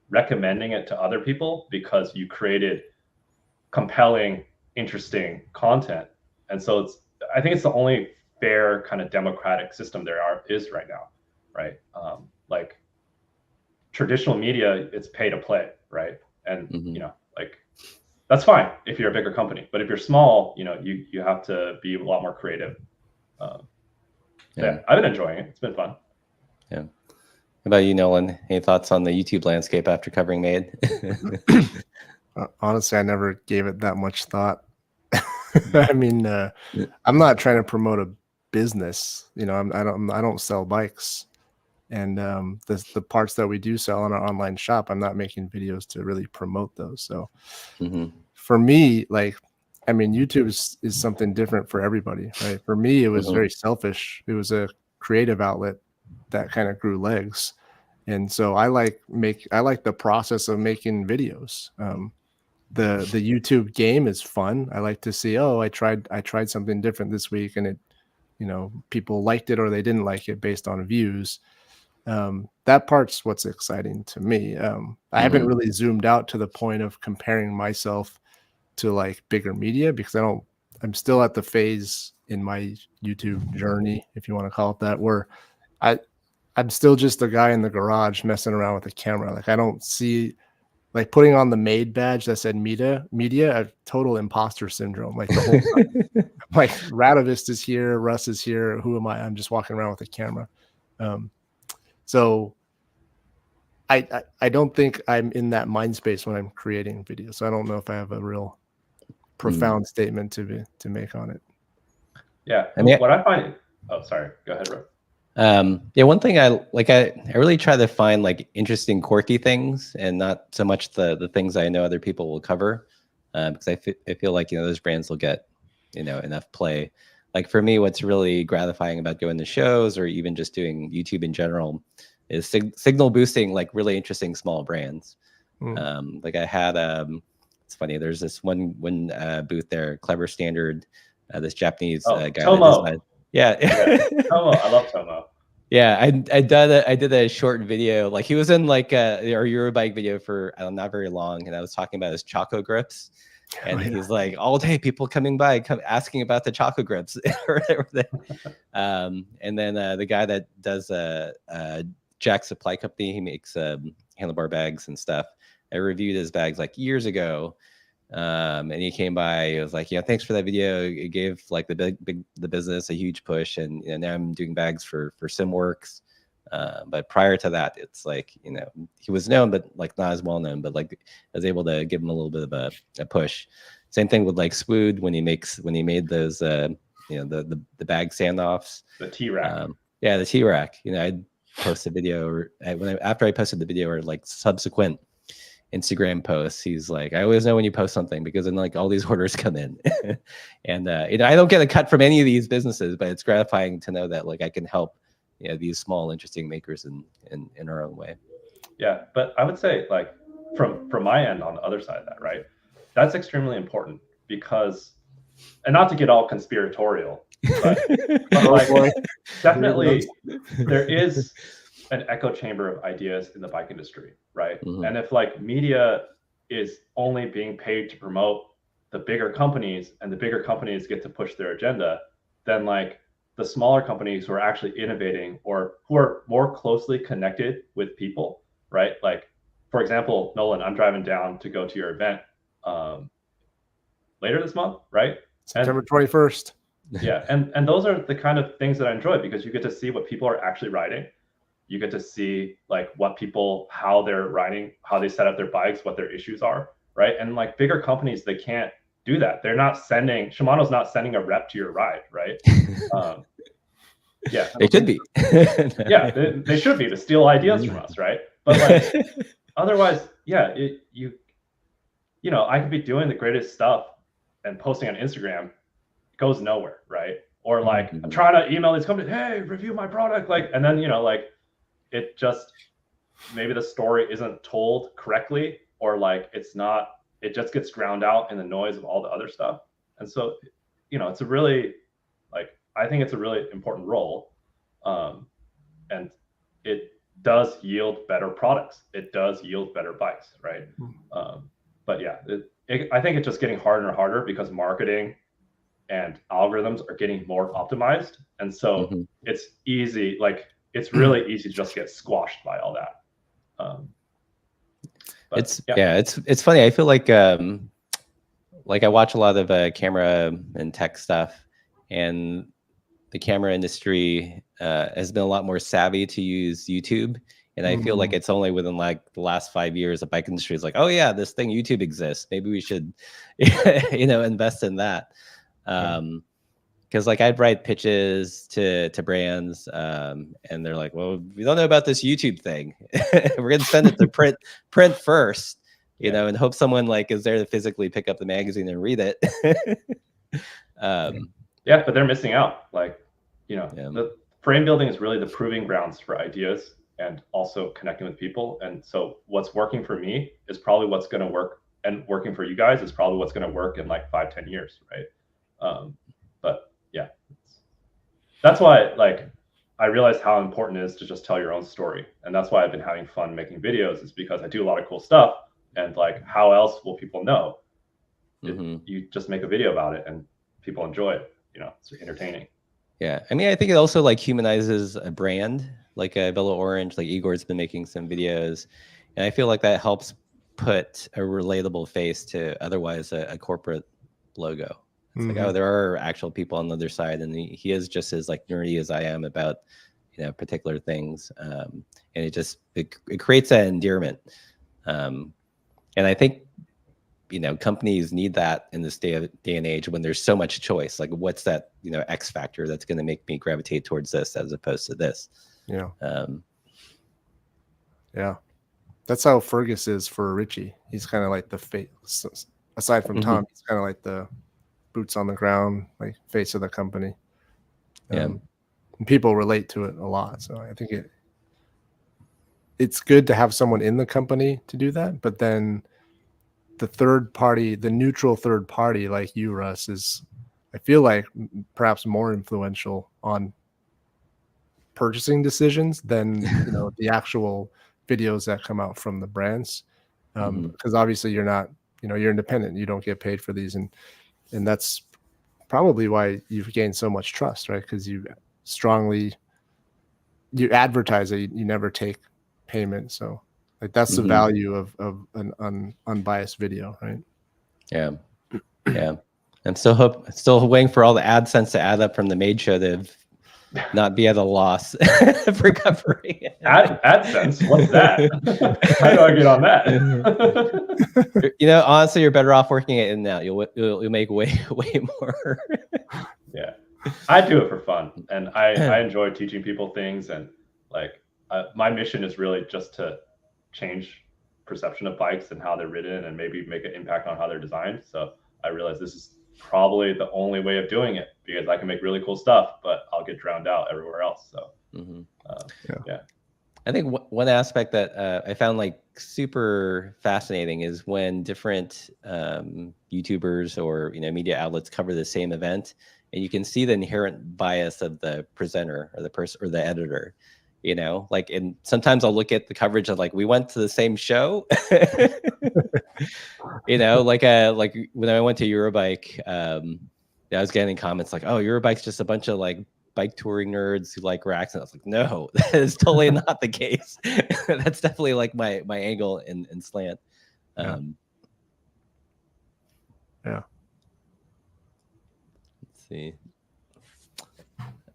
recommending it to other people because you created compelling, interesting content. And so I think it's the only fair kind of democratic system is right now, right? Like, traditional media, it's pay to play, right? And you know, like that's fine if you're a bigger company, but if you're small, you know, you have to be a lot more creative. Yeah, I've been enjoying it. It's been fun. Yeah. How about you, Nolan? Any thoughts on the YouTube landscape after covering MAID? Honestly, I never gave it that much thought. I mean, I'm not trying to promote a business. You know, I don't sell bikes. And the parts that we do sell in our online shop, I'm not making videos to really promote those. So for me, like, I mean, YouTube is something different for everybody, right? For me, it was very selfish. It was a creative outlet that kind of grew legs. And so I like the process of making videos. The YouTube game is fun. I like to see, oh, I tried something different this week and it, you know, people liked it or they didn't like it based on views. That part's what's exciting to me. I haven't really zoomed out to the point of comparing myself to like bigger media, because I'm still at the phase in my YouTube journey, if you want to call it that, where I'm still just a guy in the garage messing around with a camera. Like I don't see, like putting on the MAID badge that said media, a total imposter syndrome. Like the whole time. Like Radovist is here, Russ is here. Who am I? I'm just walking around with a camera. So I don't think I'm in that mind space when I'm creating videos. So I don't know if I have a real profound statement to make on it. Yeah. I mean, what I find, oh, sorry, go ahead, Russ. Yeah, one thing I really try to find like interesting, quirky things, and not so much the things I know other people will cover, because I feel like, you know, those brands will get, you know, enough play. Like for me, what's really gratifying about going to shows or even just doing YouTube in general is signal boosting like really interesting small brands. Like I had it's funny, there's this one booth there, Clever Standard, this Japanese guy. Tomo. Yeah. Tomo. I love Tomo. Yeah, I did a short video. Like he was in like our Eurobike video for not very long, and I was talking about his Choco grips, and he's like, all day people coming by, asking about the Choco grips. And then the guy that does Jack Supply Company, he makes handlebar bags and stuff. I reviewed his bags like years ago. And he came by, he was like, yeah, thanks for that video. It gave like the business a huge push, and you know, now I'm doing bags for SimWorks. But prior to that, it's like, you know, he was known, but like not as well known, but like I was able to give him a little bit of a push. Same thing with like Swood when he made those you know, the bag standoffs. The T-Rack. Yeah, the T-Rack. You know, I'd post a video, or after I posted the video, or like subsequent Instagram posts, he's like, I always know when you post something, because then like all these orders come in. And you know, I don't get a cut from any of these businesses, but it's gratifying to know that like I can help, you know, these small interesting makers in our own way. Yeah, but I would say like from my end, on the other side of that, right, that's extremely important, because, and not to get all conspiratorial, but like definitely there is an echo chamber of ideas in the bike industry, right? And if like media is only being paid to promote the bigger companies, and the bigger companies get to push their agenda, then like the smaller companies who are actually innovating, or who are more closely connected with people, right? Like for example, Nolan, I'm driving down to go to your event later this month, right? September 21st. Yeah, and those are the kind of things that I enjoy, because you get to see what people are actually riding. You get to see like what people, how they're riding, how they set up their bikes, what their issues are, right? And like bigger companies, they can't do that. They're not sending, Shimano's not sending a rep to your ride, right? Yeah, it could be. Yeah, they should be, to steal ideas from us, right? But like otherwise, yeah, you know, I could be doing the greatest stuff and posting on Instagram, it goes nowhere, right? Or like I'm trying to email these companies, hey, review my product, like, and then you know, like it just, maybe the story isn't told correctly, or like it's not, it just gets drowned out in the noise of all the other stuff. And so, you know, it's a really, like, I think it's a really important role. And it does yield better products. It does yield better bikes, right? But yeah, I think it's just getting harder and harder, because marketing and algorithms are getting more optimized. And so it's easy, like, it's really easy to just get squashed by all that. But, it's funny. I feel like I watch a lot of camera and tech stuff, and the camera industry has been a lot more savvy to use YouTube. And I feel like it's only within like the last 5 years, the bike industry is like, oh yeah, this thing YouTube exists. Maybe we should, you know, invest in that. Because like I'd write pitches to brands, and they're like, well, we don't know about this YouTube thing. We're gonna send it to print first, you know, and hope someone like is there to physically pick up the magazine and read it. Yeah, but they're missing out. Like, you know, the frame building is really the proving grounds for ideas, and also connecting with people. And so what's working for me is probably what's going to work, and working for you guys is probably what's going to work in like 5-10 years, right? But yeah, that's why like I realized how important it is to just tell your own story. And that's why I've been having fun making videos, is because I do a lot of cool stuff, and like, how else will people know? You just make a video about it and people enjoy it. You know, it's entertaining. Yeah, I mean, I think it also like humanizes a brand, like Bello Orange, like Igor's been making some videos, and I feel like that helps put a relatable face to otherwise a corporate logo. It's like, oh, there are actual people on the other side, and he is just as like nerdy as I am about, you know, particular things, and it creates that endearment, and I think, you know, companies need that in this day and age when there's so much choice. Like, what's that, you know, X factor that's going to make me gravitate towards this as opposed to this? Yeah. Yeah. That's how Fergus is for Richie. He's kind of like the face, aside from Tom, he's kind of like the boots on the ground, like face of the company. And people relate to it a lot. So I think it's good to have someone in the company to do that. But then the third party, the neutral third party like you, Russ, is, I feel like, perhaps more influential on purchasing decisions than, you know, the actual videos that come out from the brands. Because obviously you're not, you know, you're independent. You don't get paid for these. And that's probably why you've gained so much trust, right? Because you advertise it, you never take payment. So like that's the value of an unbiased video, right? Yeah. Yeah. I'm still waiting for all the AdSense to add up from the MAID show to not be at a loss for covering it. AdSense? What's that? How do I get on that? You know, honestly, you're better off working it in now. You'll make way more. Yeah, I do it for fun, and I enjoy teaching people things, and like my mission is really just to change perception of bikes and how they're ridden, and maybe make an impact on how they're designed. So I realize this is probably the only way of doing it, because I can make really cool stuff, but I'll get drowned out everywhere else. So yeah. I think one aspect that I found like super fascinating is when different YouTubers or, you know, media outlets cover the same event, and you can see the inherent bias of the presenter or the person or the editor. You know, like, and sometimes I'll look at the coverage of like, we went to the same show. You know, like when I went to Eurobike, I was getting comments like, oh, Eurobike's just a bunch of like bike touring nerds who like racks. And I was like, no, that is totally not the case. That's definitely like my angle and slant. Yeah. Let's see.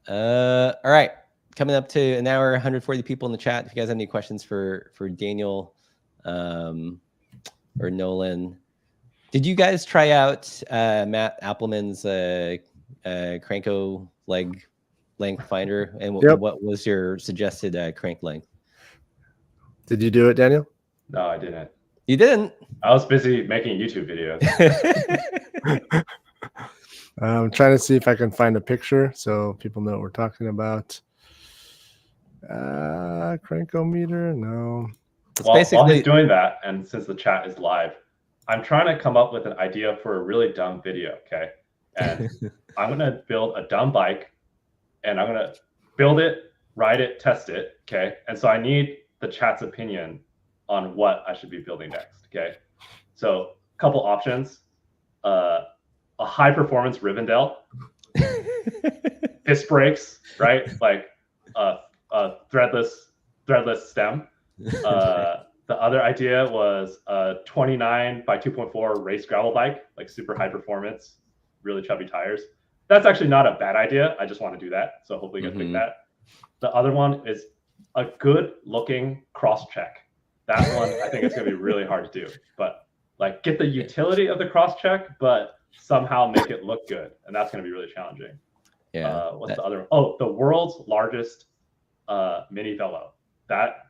All right. Coming up to an hour, 140 people in the chat. If you guys have any questions for Daniel or Nolan. Did you guys try out Matt Appleman's Cranko leg length finder? And what was your suggested crank length? Did you do it, Daniel? No, I didn't. You didn't? I was busy making YouTube videos. I'm trying to see if I can find a picture so people know what we're talking about. Crankometer, no. While he's doing that, and since the chat is live, I'm trying to come up with an idea for a really dumb video, okay? And I'm gonna build a dumb bike, and I'm gonna build it, ride it, test it, okay? And so I need the chat's opinion on what I should be building next, okay? So a couple options: a high performance Rivendell, disc brakes, right? Like threadless stem. The other idea was a 29 by 2.4 race gravel bike, like super high performance, really chubby tires. That's actually not a bad idea. I just want to do that. So hopefully you guys pick that. The other one is a good looking cross check. That one, I think it's going to be really hard to do, but like get the utility of the cross check, but somehow make it look good. And that's going to be really challenging. Yeah. What's the other one? Oh, the world's largest mini velo. That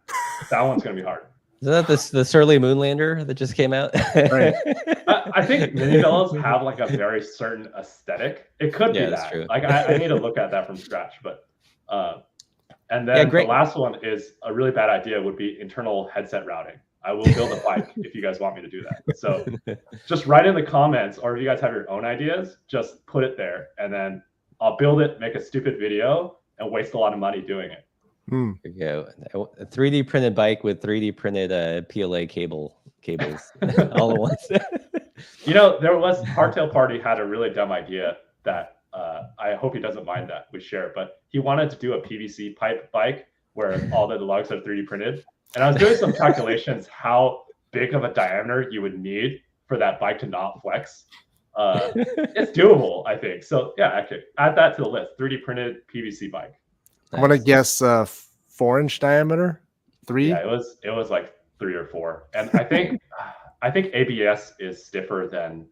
one's going to be hard. Isn't that the Surly Moonlander that just came out? Right. I think mini velos have like a very certain aesthetic. It could be that. True. Like I need to look at that from scratch. But and then the last one is a really bad idea would be internal headset routing. I will build a bike if you guys want me to do that. So just write in the comments, or if you guys have your own ideas, just put it there, and then I'll build it, make a stupid video, and waste a lot of money doing it. There you go. A 3D printed bike with 3D printed PLA cables all at once. You know, there was Hardtail Party had a really dumb idea that I hope he doesn't mind that we share, but he wanted to do a PVC pipe bike where all the lugs are 3D printed. And I was doing some calculations how big of a diameter you would need for that bike to not flex. It's doable, I think. So yeah, actually add that to the list. 3D printed PVC bike. I'm gonna guess 4-inch diameter. 3. Yeah, it was like 3 or 4, and I think ABS is stiffer than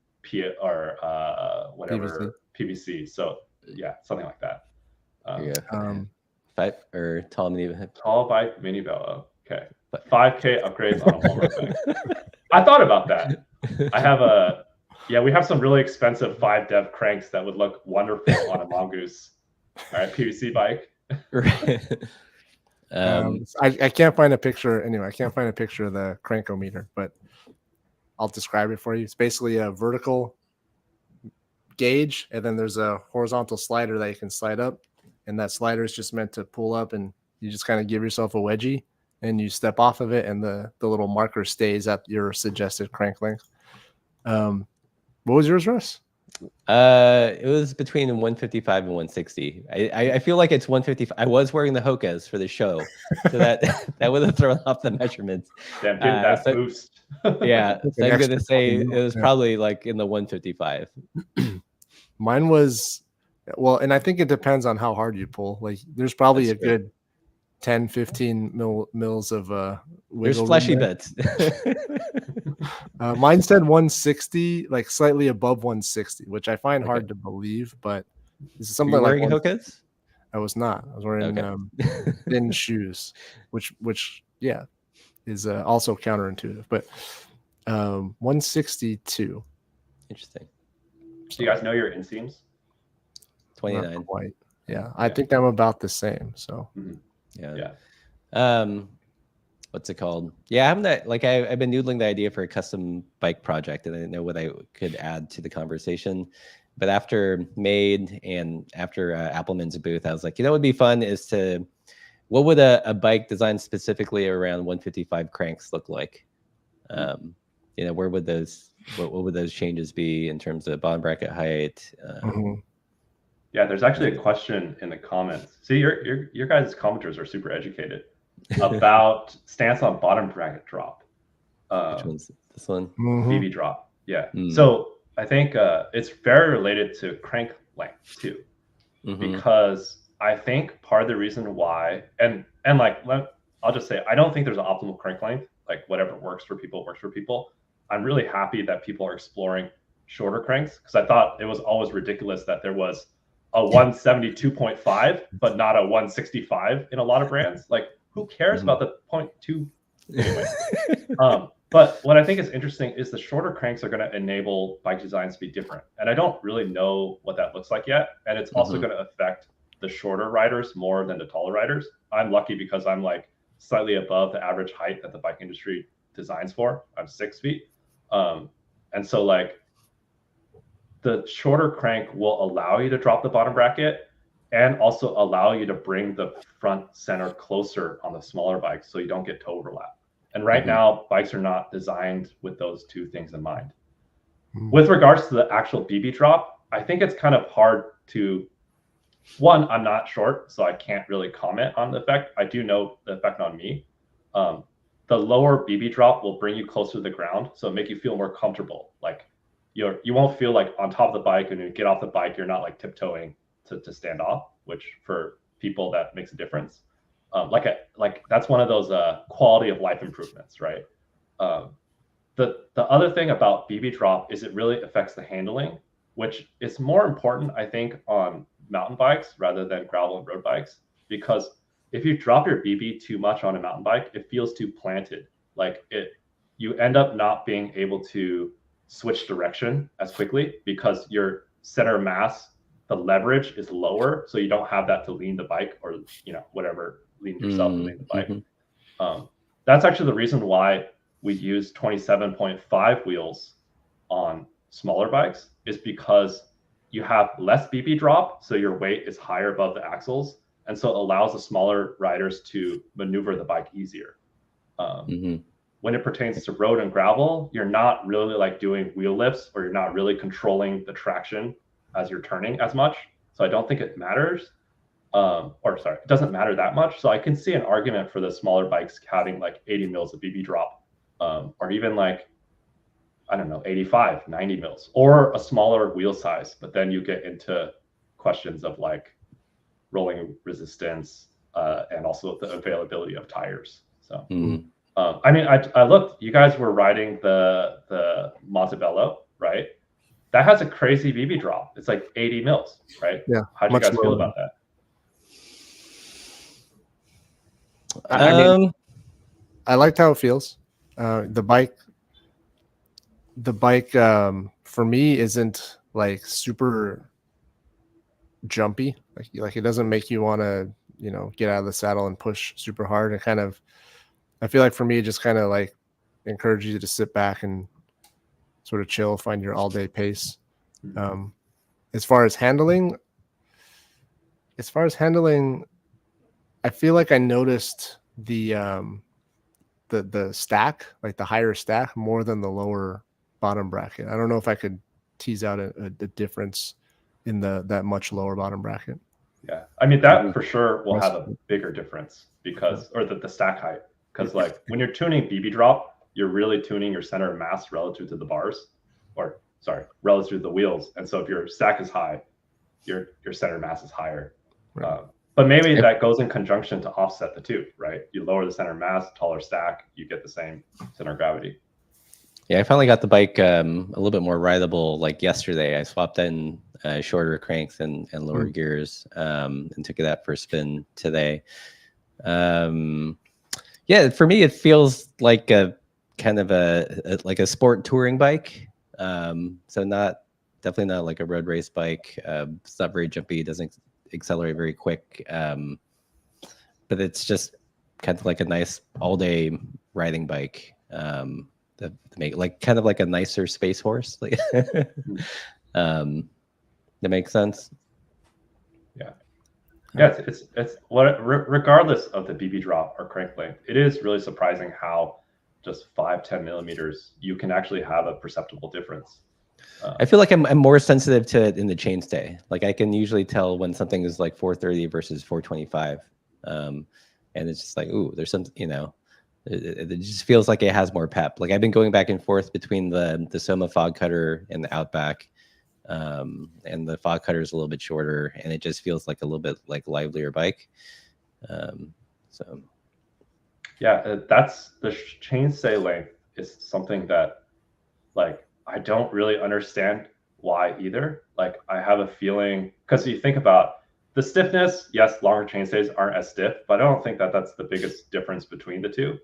whatever PVC. So yeah, something like that. Five or tall mini bike velo. Okay, 5K upgrades on a Walmart bike. I thought about that. I have we have some really expensive 5 dev cranks that would look wonderful on a Mongoose. All right, PVC bike. I can't find a picture. Anyway, I can't find a picture of the crankometer, but I'll describe it for you. It's basically a vertical gauge, and then there's a horizontal slider that you can slide up, and that slider is just meant to pull up, and you just kind of give yourself a wedgie, and you step off of it, and the little marker stays at your suggested crank length. What was yours, Russ? It was between 155 and 160. I feel like it's 155. I was wearing the Hokas for the show, so that would have thrown off the measurements. Damn, getting that boost. Yeah, so I'm gonna say it was probably like in the 155. Mine was, well, and I think it depends on how hard you pull. Like, there's probably a good 10, 15 mils of there's fleshy bits. Mine said 160, like slightly above 160, which I find hard to believe, but this is something like wearing Hokas? I was not. I was wearing thin shoes, which is also counterintuitive, but 162. Interesting. Do you guys know your inseams? 29. Quite. Yeah, I think I'm about the same. So what's it called? Yeah, I haven't I've been noodling the idea for a custom bike project, and I didn't know what I could add to the conversation. But after MAID and after Appleman's booth, I was like, what would be fun is what would a bike designed specifically around 155 cranks look like? Where would what would those changes be in terms of bottom bracket height? Yeah, there's actually a question in the comments. See, your guys' commenters are super educated about stance on bottom bracket drop. Which one's this one? BB drop. Yeah. So I think it's very related to crank length too, because I think part of the reason why, I'll just say, I don't think there's an optimal crank length. Like, whatever works for people works for people. I'm really happy that people are exploring shorter cranks, because I thought it was always ridiculous that there was a 172.5 but not a 165 in a lot of brands. Like, who cares about the 0.2 anyway? But what I think is interesting is the shorter cranks are going to enable bike designs to be different, and I don't really know what that looks like yet. And it's also going to affect the shorter riders more than the taller riders. I'm lucky because I'm like slightly above the average height that the bike industry designs for. I'm 6 feet, and so like the shorter crank will allow you to drop the bottom bracket and also allow you to bring the front center closer on the smaller bikes so you don't get toe overlap. And right now, bikes are not designed with those two things in mind. With regards to the actual BB drop, I think it's kind of hard to, one, I'm not short, so I can't really comment on the effect. I do know the effect on me. The lower BB drop will bring you closer to the ground, so make you feel more comfortable. Like, you won't feel like on top of the bike, and when you get off the bike, you're not like tiptoeing to stand off, which for people that makes a difference. That's one of those quality of life improvements, right? The other thing about BB drop is it really affects the handling, which is more important, I think, on mountain bikes rather than gravel and road bikes, because if you drop your BB too much on a mountain bike, it feels too planted. Like, you end up not being able to switch direction as quickly because your center of mass, the leverage is lower, so you don't have that to lean the bike or whatever, lean yourself to lean the bike. That's actually the reason why we use 27.5 wheels on smaller bikes, is because you have less BB drop, so your weight is higher above the axles, and so it allows the smaller riders to maneuver the bike easier. when it pertains to road and gravel, you're not really like doing wheel lifts, or you're not really controlling the traction as you're turning as much. So I don't think it matters. Or sorry, it doesn't matter that much. So I can see an argument for the smaller bikes having like 80 mils of BB drop, or even like, I don't know, 85, 90 mils, or a smaller wheel size. But then you get into questions of like rolling resistance, and also the availability of tires. So, I mean, I looked, you guys were riding the Montebello, right? That has a crazy BB drop. It's like 80 mils, right? Yeah. How do you guys feel about that? I mean, I liked how it feels. The bike for me isn't like super jumpy. Like it doesn't make you want to, you know, get out of the saddle and push super hard. It kind of, I feel like for me, it just kind of like encourages you to sit back and sort of chill, find your all day pace. As far as handling, I feel like I noticed the stack, like the higher stack, more than the lower bottom bracket. I don't know if I could tease out a difference in that much lower bottom bracket. Yeah, I mean, that for sure will have a bigger difference because, or the stack height, because like when you're tuning BB drop, you're really tuning your center of mass relative to the bars, or sorry, relative to the wheels. And so if your stack is high, your center of mass is higher. Right. But maybe that goes in conjunction to offset the two, right? You lower the center of mass, taller stack, you get the same center of gravity. Yeah, I finally got the bike a little bit more rideable. Like yesterday, I swapped in shorter cranks and lower gears, and took that for a spin today. Yeah, for me, it feels like a kind of like a sport touring bike. So definitely not like a road race bike. It's not very jumpy. It doesn't accelerate very quick. But it's just kind of like a nice all day riding bike. To make like kind of like a nicer space horse. Like, that makes sense. Yeah. Yeah, it's what regardless of the BB drop or crank length, it is really surprising how just 5-10 millimeters you can actually have a perceptible difference. I feel like I'm more sensitive to it in the chainstay. Like I can usually tell when something is like 430 versus 425, and it's just like, ooh, there's some, you know, it just feels like it has more pep. Like I've been going back and forth between the Soma fog cutter and the Outback. And the fog cutter is a little bit shorter, and it just feels like a little bit like livelier bike. So yeah, that's the chainstay length is something that like I don't really understand why either. Like I have a feeling, because you think about the stiffness, yes, longer chainstays aren't as stiff, but I don't think that that's the biggest difference between the two.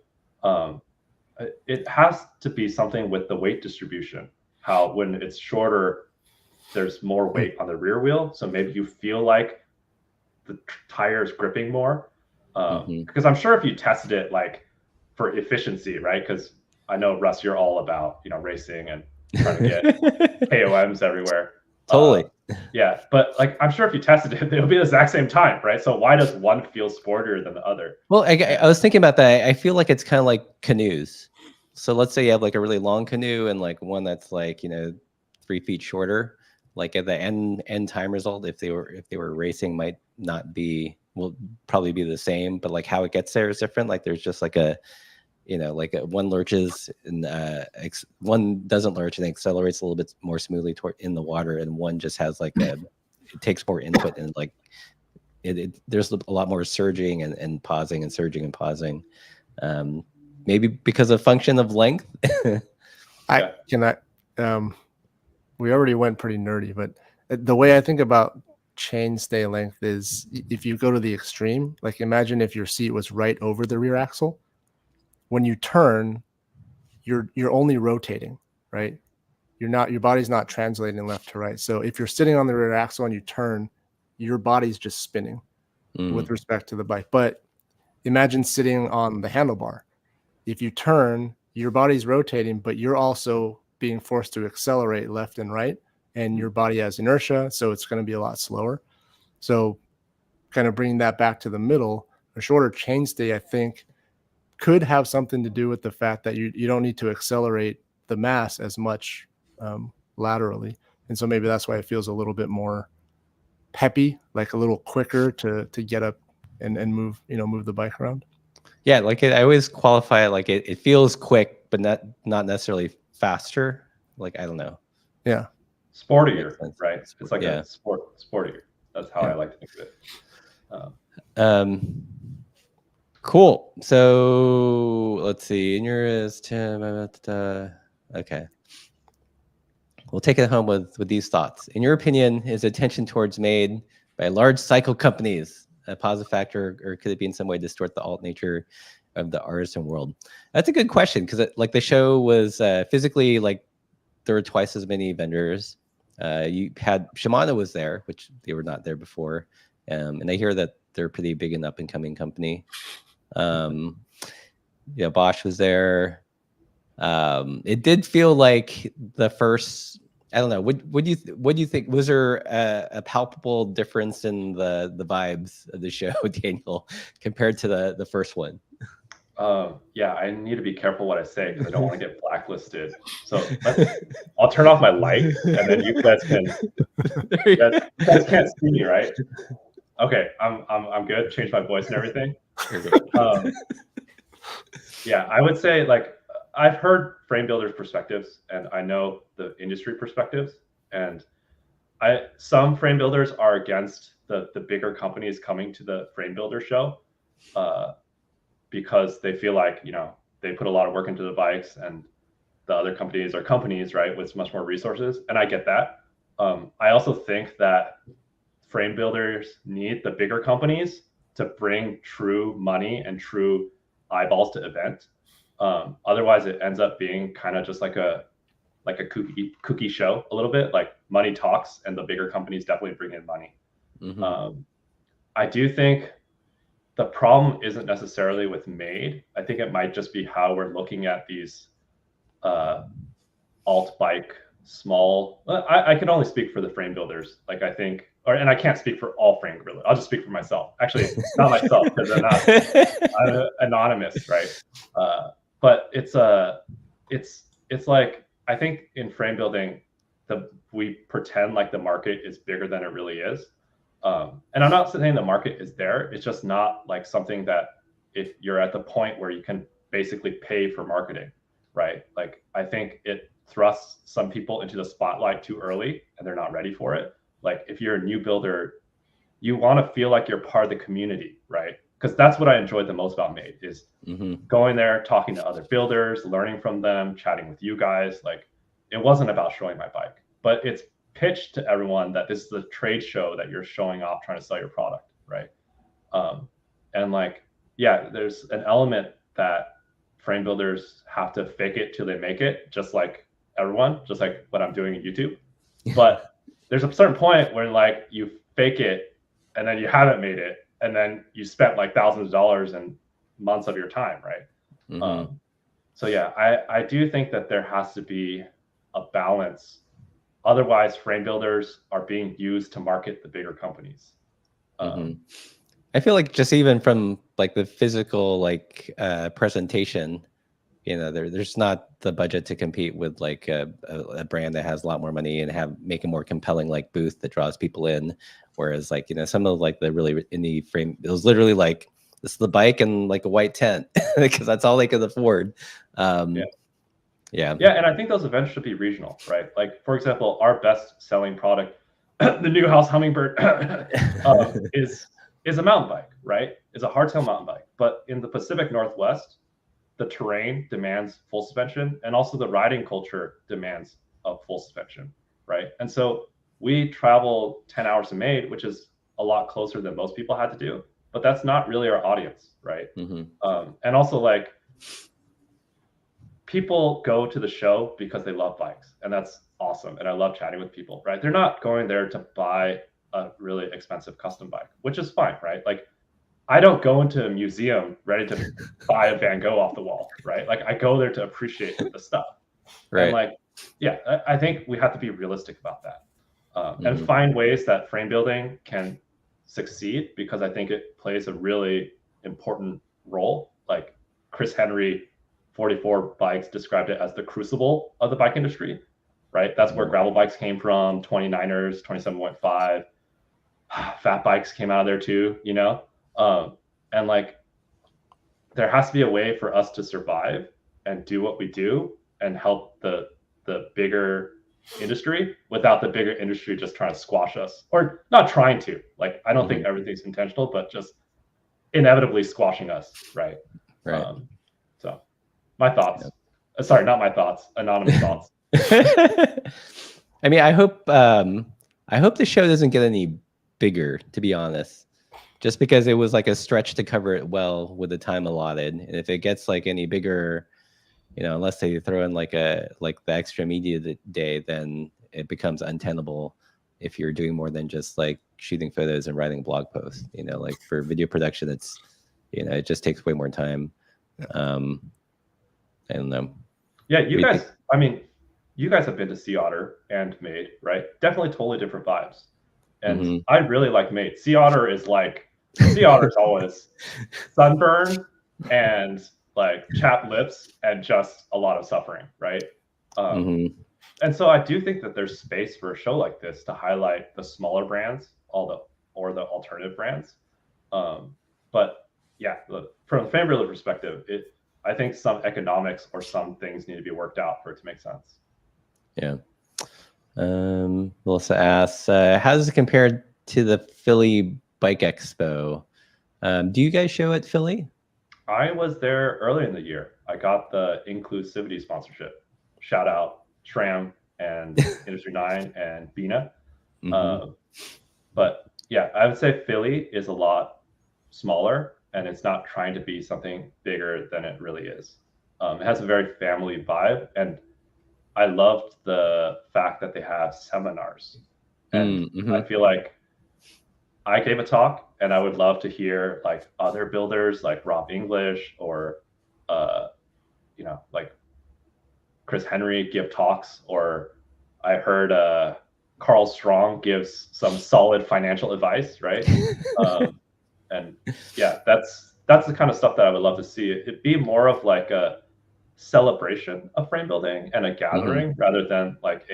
It has to be something with the weight distribution, how when it's shorter, there's more weight on the rear wheel. So maybe you feel like the tire is gripping more. Because I'm sure if you tested it like for efficiency, right? Because I know, Russ, you're all about, you know, racing and trying to get KOMs everywhere. Totally. Yeah, but like I'm sure if you tested it, it'll be the exact same time, right? So why does one feel sportier than the other? Well, I was thinking about that. I feel like it's kind of like canoes. So let's say you have like a really long canoe and like one that's like, you know, 3 feet shorter. Like at the end time result, if they were racing, might not be, will probably be the same, but like how it gets there is different. Like there's just like a, you know, like one lurches and one doesn't lurch and accelerates a little bit more smoothly in the water, and one just has like it takes more input, and like there's a lot more surging and pausing and surging and pausing. Maybe because of function of length. We already went pretty nerdy, but the way I think about chainstay length is if you go to the extreme, like imagine if your seat was right over the rear axle. When you turn, you're only rotating, right? Your body's not translating left to right. So if you're sitting on the rear axle and you turn, your body's just spinning with respect to the bike. But imagine sitting on the handlebar. If you turn, your body's rotating, but you're also being forced to accelerate left and right, and your body has inertia, so it's going to be a lot slower. So kind of bringing that back to the middle, a shorter chainstay, I think, could have something to do with the fact that you don't need to accelerate the mass as much laterally, and so maybe that's why it feels a little bit more peppy, like a little quicker to get up and move move the bike around. Yeah, like I always qualify it like it feels quick, but not necessarily faster. Like I don't know. Yeah, sportier, right? It's like yeah. a sportier. That's how I like to think of it. Cool. So let's see. In yours, Tim. Okay. We'll take it home with these thoughts. In your opinion, is attention towards MAID by large cycle companies a positive factor, or could it be in some way distort the alt nature of the artisan world? That's a good question, because like the show was physically, like there were twice as many vendors. You had Shimano was there, which they were not there before, and I hear that they're a pretty big and up and coming company. Yeah, Bosch was there. It did feel like the first. I don't know. What do you think? Was there a palpable difference in the vibes of the show, Daniel, compared to the first one? Yeah, I need to be careful what I say because I don't want to get blacklisted. So I'll turn off my light, and then you guys can't see me, right? Okay, I'm good. Change my voice and everything. Yeah, I would say, like, I've heard frame builders' perspectives, and I know the industry perspectives, and some frame builders are against the bigger companies coming to the frame builder show, because they feel like, you know, they put a lot of work into the bikes, and the other companies are companies, right, with much more resources, and I get that. I also think that frame builders need the bigger companies to bring true money and true eyeballs to event. Otherwise, it ends up being kind of just like a cookie show a little bit. Like, money talks, and the bigger companies definitely bring in money. Mm-hmm. I do think the problem isn't necessarily with MAID. I think it might just be how we're looking at these alt bike small. I can only speak for the frame builders. Like, I think, and I can't speak for all frame builders. I'll just speak for myself. Actually, not myself, because I'm anonymous, right? But it's like, I think in frame building, we pretend like the market is bigger than it really is. And I'm not saying the market is there. It's just not like something that, if you're at the point where you can basically pay for marketing, right? Like, I think it thrusts some people into the spotlight too early, and they're not ready for it. Like, if you're a new builder, you want to feel like you're part of the community, right? Because that's what I enjoyed the most about MAID, is going there, talking to other builders, learning from them, chatting with you guys. Like, it wasn't about showing my bike, but it's pitched to everyone that this is a trade show that you're showing off, trying to sell your product, right? And like, yeah, there's an element that frame builders have to fake it till they make it, just like everyone, just like what I'm doing in YouTube. But there's a certain point where, like, you fake it and then you haven't made it, and then you spent like thousands of dollars and months of your time, right? So yeah, I do think that there has to be a balance. Otherwise, frame builders are being used to market the bigger companies. I feel like just even from like the physical like presentation, you know, there's not the budget to compete with like a brand that has a lot more money and make a more compelling like booth that draws people in. Whereas, like, you know, some of like the really indie frame, it was literally like, this is the bike and like a white tent, because that's all they could afford. Yeah, and I think those events should be regional, right? Like, for example, our best selling product, the Neuhaus Hummingbird, is a mountain bike, right? It's a hardtail mountain bike. But in the Pacific Northwest, the terrain demands full suspension, and also the riding culture demands a full suspension, right? And so we travel 10 hours to MAID, which is a lot closer than most people had to do, but that's not really our audience, right? And also, like, people go to the show because they love bikes, and that's awesome. And I love chatting with people, right? They're not going there to buy a really expensive custom bike, which is fine, right? Like, I don't go into a museum ready to buy a Van Gogh off the wall, right? Like, I go there to appreciate the stuff. Right. And like, yeah, I think we have to be realistic about that, and find ways that frame building can succeed, because I think it plays a really important role. Like, Chris Henry 44 bikes described it as the crucible of the bike industry, right? That's where gravel bikes came from, 29ers, 27.5. Fat bikes came out of there too, you know? And like, there has to be a way for us to survive and do what we do and help the bigger industry without the bigger industry just trying to squash us, or not trying to. Like, I don't think everything's intentional, but just inevitably squashing us, right? Right. So my thoughts. Sorry, not my thoughts. Anonymous thoughts. I mean, I hope the show doesn't get any bigger, to be honest, just because it was like a stretch to cover it well with the time allotted. And if it gets like any bigger, you know, unless they throw in like the extra media day, then it becomes untenable if you're doing more than just like shooting photos and writing blog posts. You know, like for video production, it's, you know, it just takes way more time. I don't know. Yeah, you guys have been to Sea Otter and MAID, right? Definitely totally different vibes. And I really like MAID. Sea Otter is always sunburn and like chapped lips and just a lot of suffering, right? And so I do think that there's space for a show like this to highlight the smaller brands, or the alternative brands. But yeah, from a fan builder perspective, I think some economics or some things need to be worked out for it to make sense. Yeah. Melissa asks, how does it compare to the Philly Bike Expo? Do you guys show at Philly? I was there early in the year. I got the inclusivity sponsorship. Shout out Shram and Industry 9 and Bina. But yeah, I would say Philly is a lot smaller, and it's not trying to be something bigger than it really is. It has a very family vibe, and I loved the fact that they have seminars. And I feel like I gave a talk, and I would love to hear like other builders like Rob English or you know, like Chris Henry give talks, or I heard Carl Strong gives some solid financial advice, right? And yeah, that's the kind of stuff that I would love to see. It'd be more of like a celebration of frame building and a gathering rather than like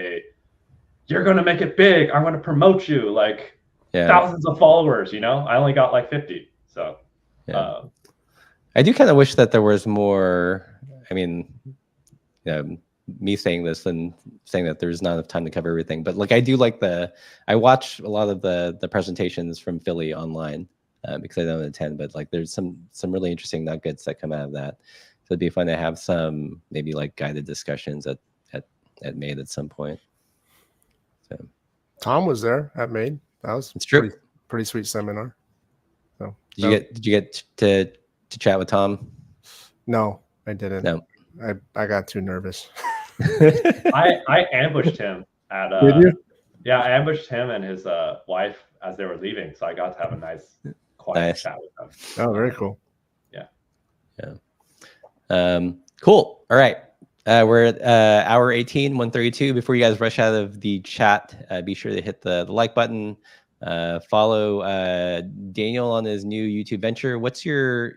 you're going to make it big, I'm going to promote you, like thousands of followers, you know? I only got like 50. So I do kind of wish that there was more. I mean, me saying this and saying that there's not enough time to cover everything, but like I do like I watch a lot of the presentations from Philly online because I don't attend, but like there's some really interesting nuggets that come out of that. So it'd be fun to have some maybe like guided discussions at MAID at some point. So Tom was there at MAID. That was pretty sweet seminar. So did you get to chat with Tom? No, I didn't. No, I got too nervous. I ambushed him at Did you? Yeah, I ambushed him and his wife as they were leaving, so I got to have a nice quiet chat with them. Oh, very cool. Cool. All right. We're at hour 18, 132. Before you guys rush out of the chat, be sure to hit the like button. Follow Daniel on his new YouTube venture. What's your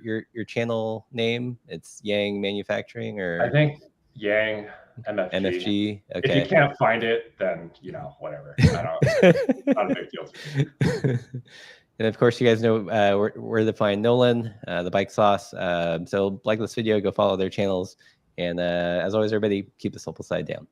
channel name? It's Yang Manufacturing, or I think Yang MFG. Okay. If you can't find it, then whatever. I don't. Not a big deal to me. And of course, you guys know where to find Nolan, the Bike Sauce. So like this video, go follow their channels. And as always, everybody, keep the soulful side down.